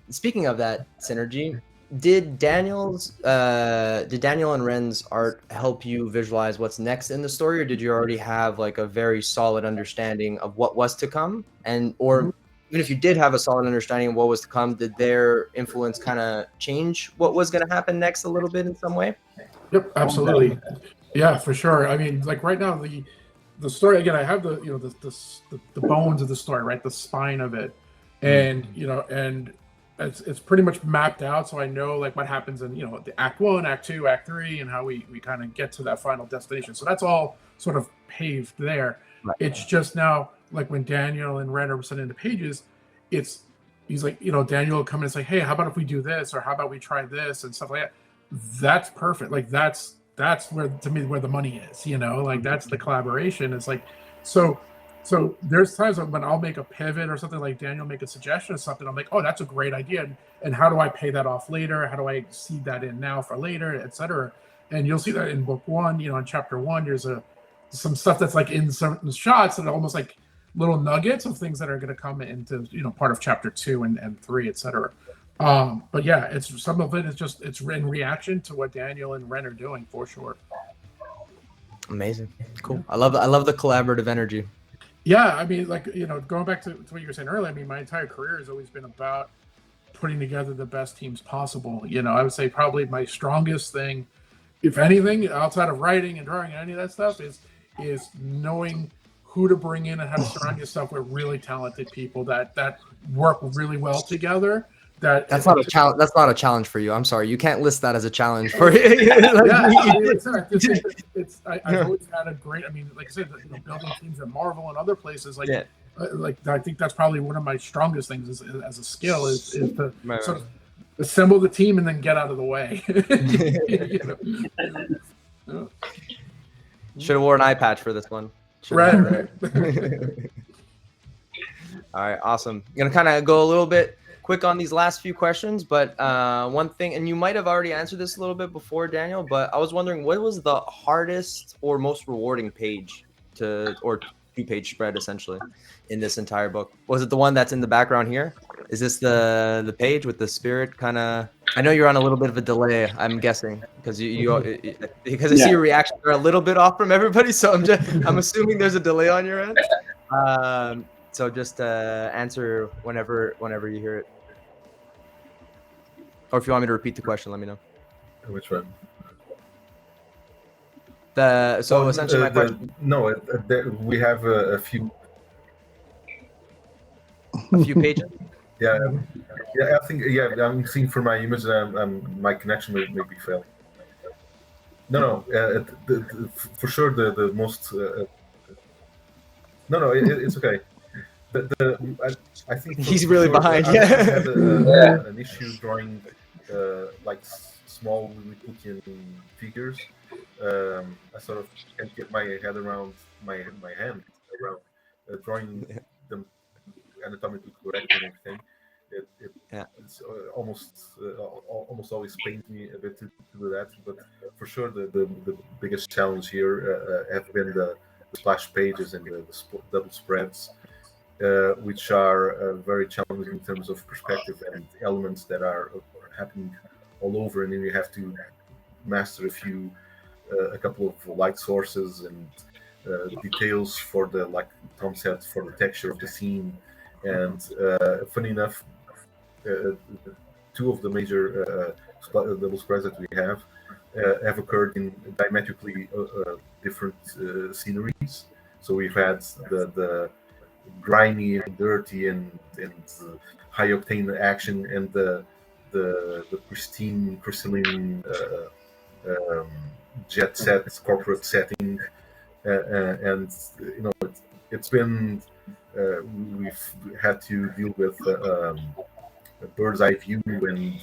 Speaking of that synergy, did Daniel and Ren's art help you visualize what's next in the story, or did you already have like a very solid understanding of what was to come, or even if you did have a solid understanding of what was to come, did their influence kind of change what was going to happen next a little bit in some way? Yep, absolutely. Yeah, for sure. I mean, like right now, the story, again, I have the bones of the story, right? The spine of it. And, and it's pretty much mapped out. So I know like what happens in, the Act 1, Act 2, Act 3, and how we kind of get to that final destination. So that's all sort of paved there. Right. It's just now, like when Daniel and Ren are sending the pages, he's like, Daniel will come in and say, hey, how about if we do this, or how about we try this and stuff like that. That's perfect. Like that's where, to me, where the money is, like that's the collaboration. It's like, so there's times when I'll make a pivot or something, like Daniel make a suggestion or something, I'm like, oh, that's a great idea. And how do I pay that off later? How do I seed that in now for later, etc.? And you'll see that in book 1, in chapter 1, there's some stuff that's like in certain shots that are almost like little nuggets of things that are going to come into part of chapter 2 and 3, etc. But yeah, it's some of it is just it's in reaction to what Daniel and Ren are doing, for sure. Amazing, cool. I love the collaborative energy. Yeah, I mean, like going back to what you were saying earlier, I mean, my entire career has always been about putting together the best teams possible. I would say probably my strongest thing, if anything, outside of writing and drawing and any of that stuff, is knowing who to bring in and how to surround yourself with really talented people that work really well together. That's not a challenge. That's not a challenge for you. I'm sorry, you can't list that as a challenge for you. I've always had a great. I mean, like I said, building teams at Marvel and other places, like I think that's probably one of my strongest things as a skill is to sort of assemble the team and then get out of the way. Should have worn an eye patch for this one. Right. All right, awesome. I'm gonna kind of go a little bit quick on these last few questions, but one thing, and you might have already answered this a little bit before, Daniel, but I was wondering, what was the hardest or most rewarding page or 2-page spread essentially in this entire book? Was it the one that's in the background here? Is this the page with the spirit kind of? I know you're on a little bit of a delay, I'm guessing, because because I see your reactions are a little bit off from everybody, so I'm assuming there's a delay on your end. So just answer whenever you hear it. Or if you want me to repeat the question, let me know. Which one? Essentially my question. No, we have a few. A few pages? Yeah, I think I'm seeing from my image my connection may be failing. No, for sure the most. No, it's okay. I think he's really sure, behind. I had an issue drawing like small Lilliputian figures. I sort of can't get my head around my hand around drawing them anatomically correct and everything. It's almost always pains me a bit to do that, but for sure the biggest challenge here have been the splash pages and the double spreads, which are very challenging in terms of perspective and elements that are happening all over, and then you have to master a couple of light sources and details for the, like Tom said, for the texture of the scene. And funny enough, to two of the major double spreads that we have occurred in diametrically different sceneries. So we've had the grimy and dirty and high octane action, and the pristine, crystalline jet set corporate setting, and it's been we've had to deal with a bird's eye view and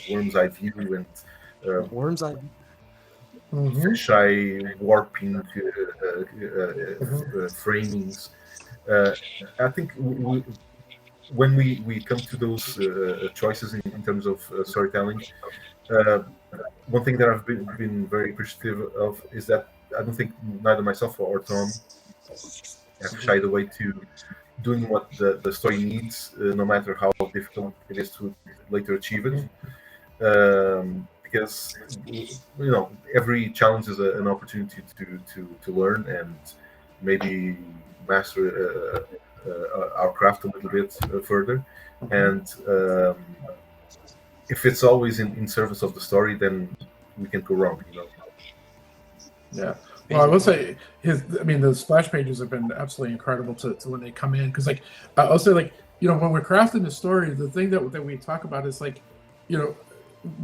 worm's eye view and Worm's eye. fisheye warping framings. I think when we come to those choices in terms of storytelling, one thing that I've been very appreciative of is that I don't think neither myself or Tom have shied away to doing what the story needs, no matter how difficult it is to later achieve it. Because every challenge is an opportunity to learn and maybe master our craft a little bit further. And if it's always in service of the story, then we can go wrong. Yeah. Well, I will say the splash pages have been absolutely incredible to when they come in, because I'll say when we're crafting the story, the thing that we talk about is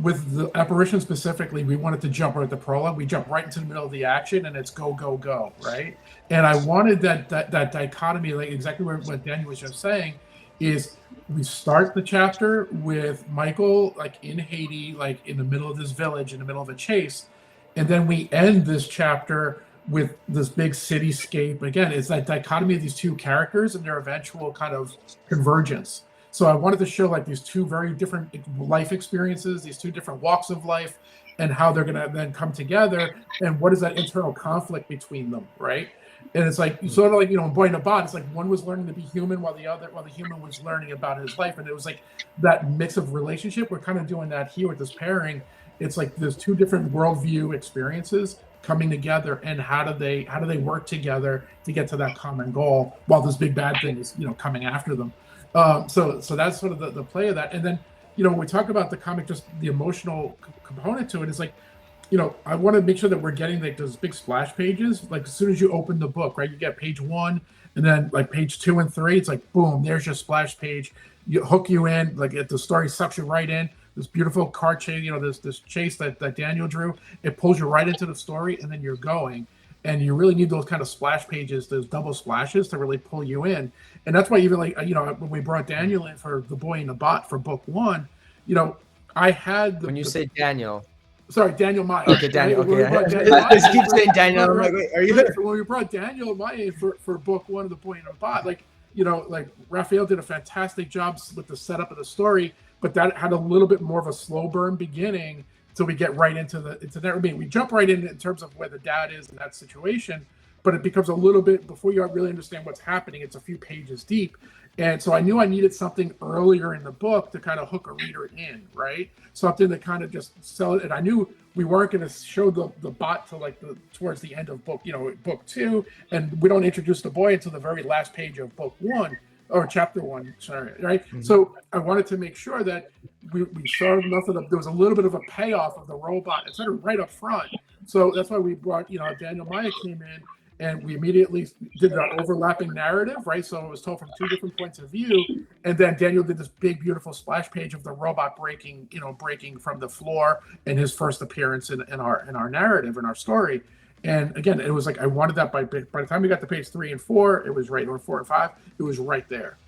with the apparition specifically, we wanted to jump right at the prologue. We jump right into the middle of the action, and it's go, go, go, right? And I wanted that dichotomy, exactly what Daniel was just saying, is we start the chapter with Michael in Haiti, in the middle of this village, in the middle of a chase, and then we end this chapter with this big cityscape. Again, it's that dichotomy of these two characters and their eventual kind of convergence. So I wanted to show these two very different life experiences, these two different walks of life, and how they're going to then come together, and what is that internal conflict between them, right? And it's sort of in Boy and the Bot, it's one was learning to be human while the human was learning about his life, and it was that mix of relationship. We're kind of doing that here with this pairing. It's there's two different worldview experiences coming together, and how do they work together to get to that common goal while this big bad thing is coming after them. So that's sort of the play of that. And then when we talk about the comic, just the emotional component to it is I want to make sure that we're getting those big splash pages. As soon as you open the book, right, you get page 1, and then page 2 and 3, it's boom, there's your splash page. You hook you in, the story sucks you right in. This beautiful car chase, this chase that Daniel drew, it pulls you right into the story, and then you're going. And you really need those kind of splash pages, those double splashes, to really pull you in. And that's why even when we brought Daniel in for The Boy and the Bot for book 1, I had when you say Daniel. Sorry, Daniel Maia. Okay, Daniel. Okay, I just keep saying Daniel. I'm wait, are you there? So when we brought Daniel Maia for book 1 of The Boy and the Bot, Raphael did a fantastic job with the setup of the story, but that had a little bit more of a slow burn beginning. So we get right into that. We jump right in terms of where the dad is in that situation, but it becomes a little bit, before you really understand what's happening, it's a few pages deep. And so I knew I needed something earlier in the book to kind of hook a reader in, right? Something to kind of just sell it. And I knew we weren't going to show the bot till towards the end of book 2, and we don't introduce the boy until the very last page of book 1. Or chapter 1, sorry, right? Mm-hmm. So I wanted to make sure that we saw enough of there was a little bit of a payoff of the robot, et cetera, right up front. So that's why we brought, Daniel Maia came in, and we immediately did the overlapping narrative, right? So it was told from two different points of view, and then Daniel did this big, beautiful splash page of the robot breaking from the floor, and his first appearance in our narrative, in our story. And again, it was I wanted that by the time we got to page 3 and 4, it was right, or 4 and 5, it was right there.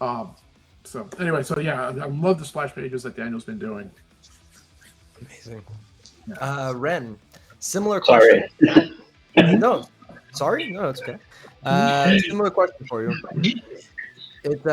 So anyway, I love the splash pages that Daniel's been doing. Amazing. Yeah. Ren, similar question. Sorry. No, it's okay. Similar question for you. It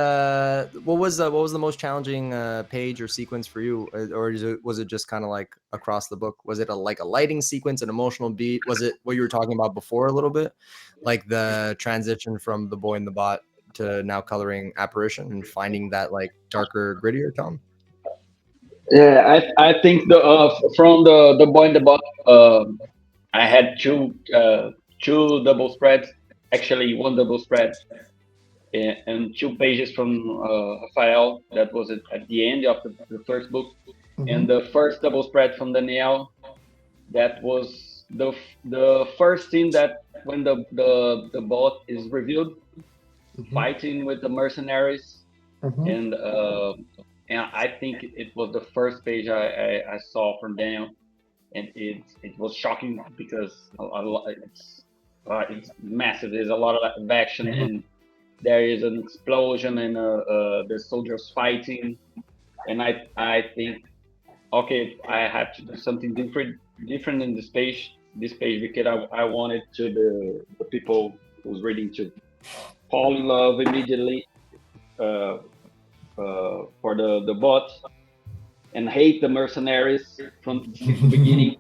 what was the most challenging page or sequence for you, or was it just kind of across the book? Was it a lighting sequence, an emotional beat? Was it what you were talking about before a little bit, the transition from The Boy and the Bot to now coloring Apparition and finding that darker, grittier tone? Yeah, I think from the Boy and the Bot, I had two double spreads. Actually, one double spread. and 2 pages from Rafael. That was at the end of the first book, and the first double spread from Danielle. That was the first scene that when the bot is revealed, fighting with the mercenaries, and I think it was the first page I saw from Daniel, and it was shocking because it's massive. There's a lot of action, and there is an explosion, and the soldiers fighting, and I think, okay, I have to do something different in this page because I wanted to the people who's reading to fall in love immediately for the bot and hate the mercenaries from the beginning.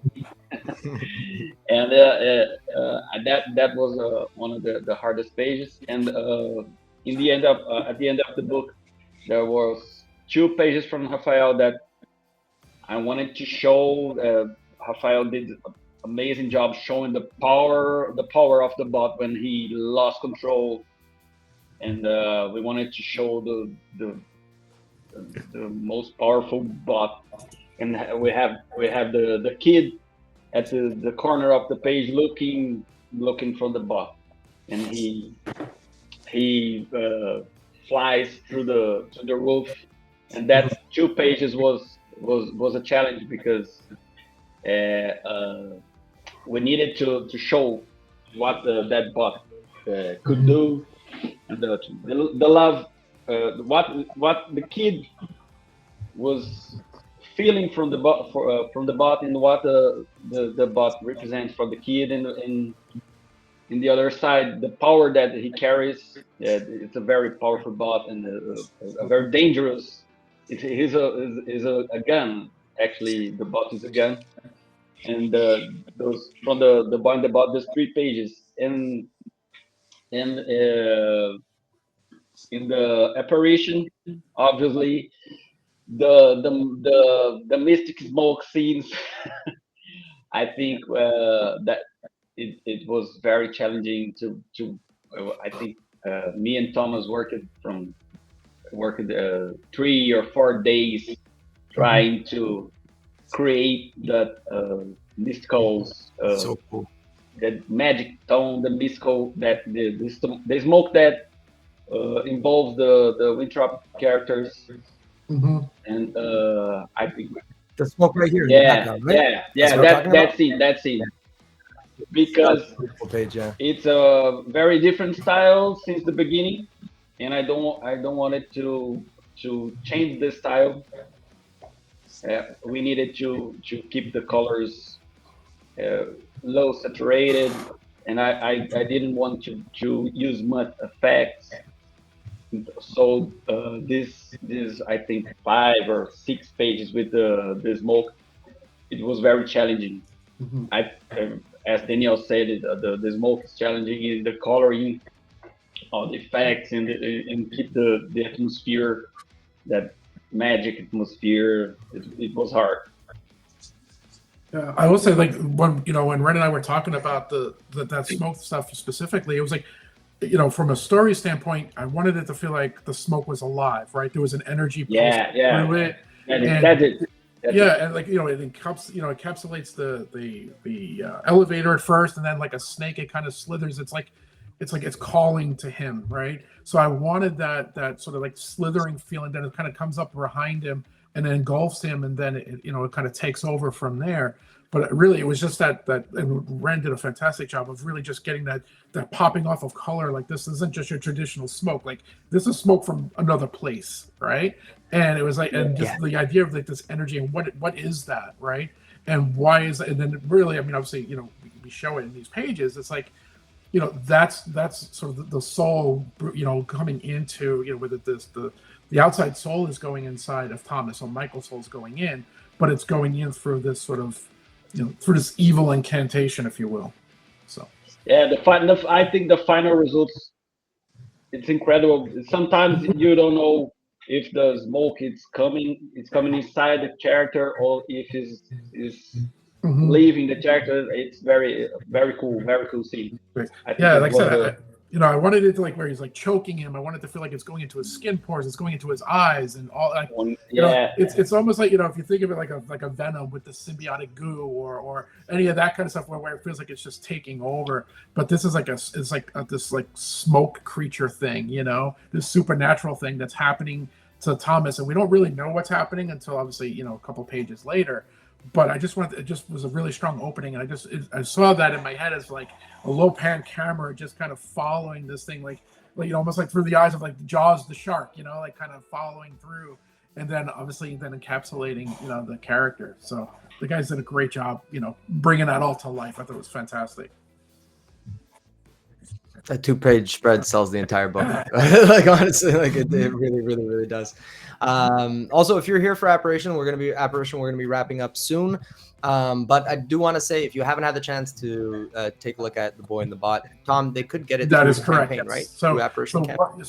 And that was one of the hardest pages. And in the end at the end of the book, there was 2 pages from Rafael that I wanted to show. Rafael did an amazing job showing the power of the bot when he lost control, and we wanted to show the most powerful bot. And we have the kid at the corner of the page looking for the bot, and he flies through the roof, and that 2 pages was a challenge because we needed to show what that bot could do, and the love, what the kid was feeling from the bot, and what the bot represents for the kid, and in the other side, the power that he carries. It's a very powerful bot, and a very dangerous. It is a gun. Actually, the bot is a gun, and those from the bot and the bot. There's 3 pages, and in the apparition, obviously, the mystic smoke scenes. I think that it was very challenging to I think me and Thomas worked 3 or 4 days trying to create that mystical, So cool. that magic tone, the mystical, that the smoke that involves the Winthrop characters, and I think The smoke right here. In the background, right? That's what we're talking about? that scene, because Beautiful page, yeah. it's a very different style since the beginning, and I don't want it to change the style. We needed to keep the colors low saturated, and I didn't want to use much effects. So this I think 5 or 6 pages with the smoke, it was very challenging. As Daniel said, the smoke is challenging. Is the coloring, all the effects, and keep the atmosphere, that magic atmosphere. It was hard. Yeah, I will say, like, when Ren and I were talking about that smoke stuff specifically, it was like, from a story standpoint, I wanted it to feel like the smoke was alive, right? There was an energy through it. That's it. And like, it encapsulates the elevator at first, and then like a snake, it kind of slithers. It's like it's calling to him, right? So I wanted that sort of like slithering feeling, that it kind of comes up behind him and then engulfs him, and then it kind of takes over from there. But really, it was just that and Ren did a fantastic job of really just getting that popping off of color. Like, this isn't just your traditional smoke. Like, this is smoke from another place, right? And it was like, and just the idea of like this energy, and what is that, right? And why is that? And then really, I mean, obviously, we show it in these pages. It's like, that's sort of the soul, coming into, whether the outside soul is going inside of Thomas, or Michael's soul is going in, but it's going in through this sort of, through this evil incantation, if you will. So yeah, I think the final results, it's incredible. Sometimes you don't know if the smoke it's coming inside the character, or if is leaving the character. It's very, very cool scene. Yeah, like I said, I wanted it to like where he's like choking him. I wanted to feel like it's going into his skin pores, it's going into his eyes, and all. Like, it's almost like if you think of it like a venom with the symbiotic goo or any of that kind of stuff, where it feels like it's just taking over. But this is this like smoke creature thing, this supernatural thing that's happening to Thomas, and we don't really know what's happening until obviously a couple pages later. But it just was a really strong opening, and I saw that in my head as like a low pan camera just kind of following this thing, like almost like through the eyes of like Jaws the shark, like kind of following through, and then obviously encapsulating the character. So the guys did a great job, bringing that all to life. I thought it was fantastic. A 2-page spread sells the entire book. Like honestly, like it really, really, really does. Also, if you're here for Apparition, we're gonna be wrapping up soon. But I do want to say, if you haven't had the chance to take a look at The Boy in the Bot, Tom, they could get it. That is correct, campaign, yes. right? So, through Apparition campaign.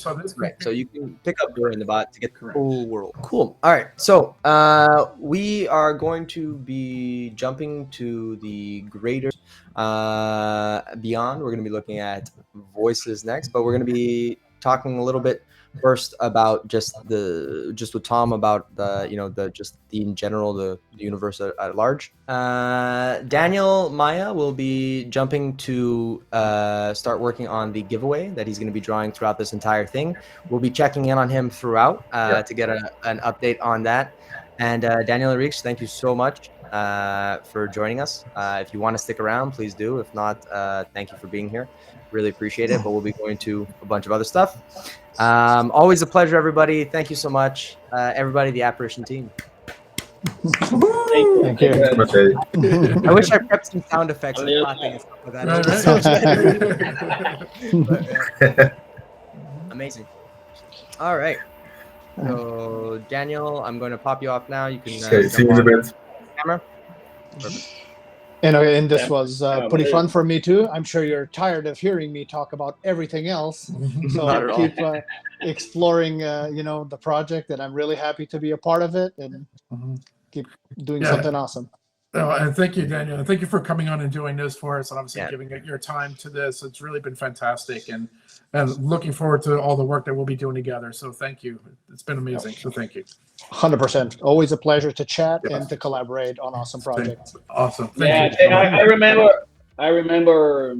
So you can pick up Boy in the Bot to get the whole world. Cool. All right. So we are going to be jumping to the greater beyond. We're going to be looking at voices next, but we're going to be talking a little bit first about just with Tom about the in general the universe at large. Daniel Maia will be jumping to start working on the giveaway that he's going to be drawing throughout this entire thing. We'll be checking in on him throughout to get an update on that. And Daniel Henriques, thank you so much for joining us. If you want to stick around, please do. If not, thank you for being here. Really appreciate it. But we'll be going to a bunch of other stuff. Always a pleasure, everybody. Thank you so much, everybody, the Apparition team. Thank you. I wish I prepped some sound effects and clapping and stuff like that. Amazing. All right. So Daniel, I'm going to pop you off now. You can see you in a bit. Camera. Perfect. And this was pretty fun for me too. I'm sure you're tired of hearing me talk about everything else. So keep exploring, the project, and I'm really happy to be a part of it and keep doing something awesome. And thank you, Daniel. And thank you for coming on and doing this for us, and obviously giving it your time to this. It's really been fantastic, and looking forward to all the work that we'll be doing together. So thank you. It's been amazing. So thank you. 100%. Always a pleasure to chat and to collaborate on awesome projects. Awesome. Thank you. I remember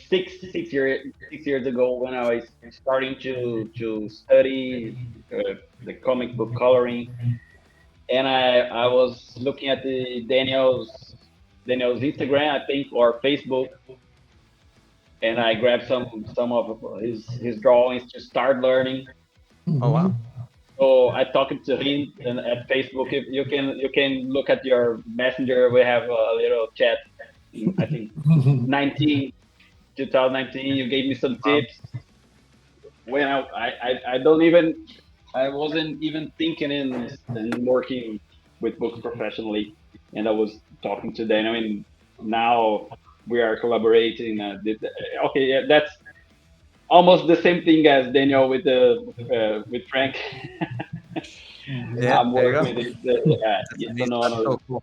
six years ago when I was starting to study the comic book coloring. And I was looking at the Daniel's Instagram, I think, or Facebook, and I grabbed some of his drawings to start learning. Oh wow! So I talked to him and at Facebook. If you can look at your messenger. We have a little chat. I think 2019. You gave me some tips. When I wasn't even thinking in working with books professionally, and I was talking to Daniel, and now we are collaborating. That's almost the same thing as Daniel with Frank. Yeah, I'm working with it. So cool.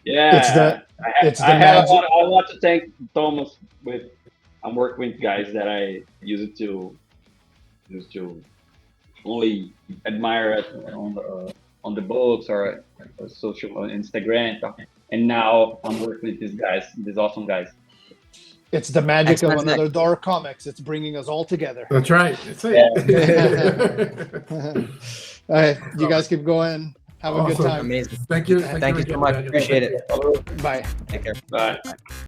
Yeah, I have a lot to thank Thomas with. I'm working with guys that I used to only admire it on the books or social on Instagram, and now I'm working with these awesome guys. It's the magic of Another Door Comics. It's bringing us all together. That's right. It's All right, you guys keep going. Have a good time. Amazing. Thank you. Thank you so much. Appreciate it. Bye. Take care. Bye.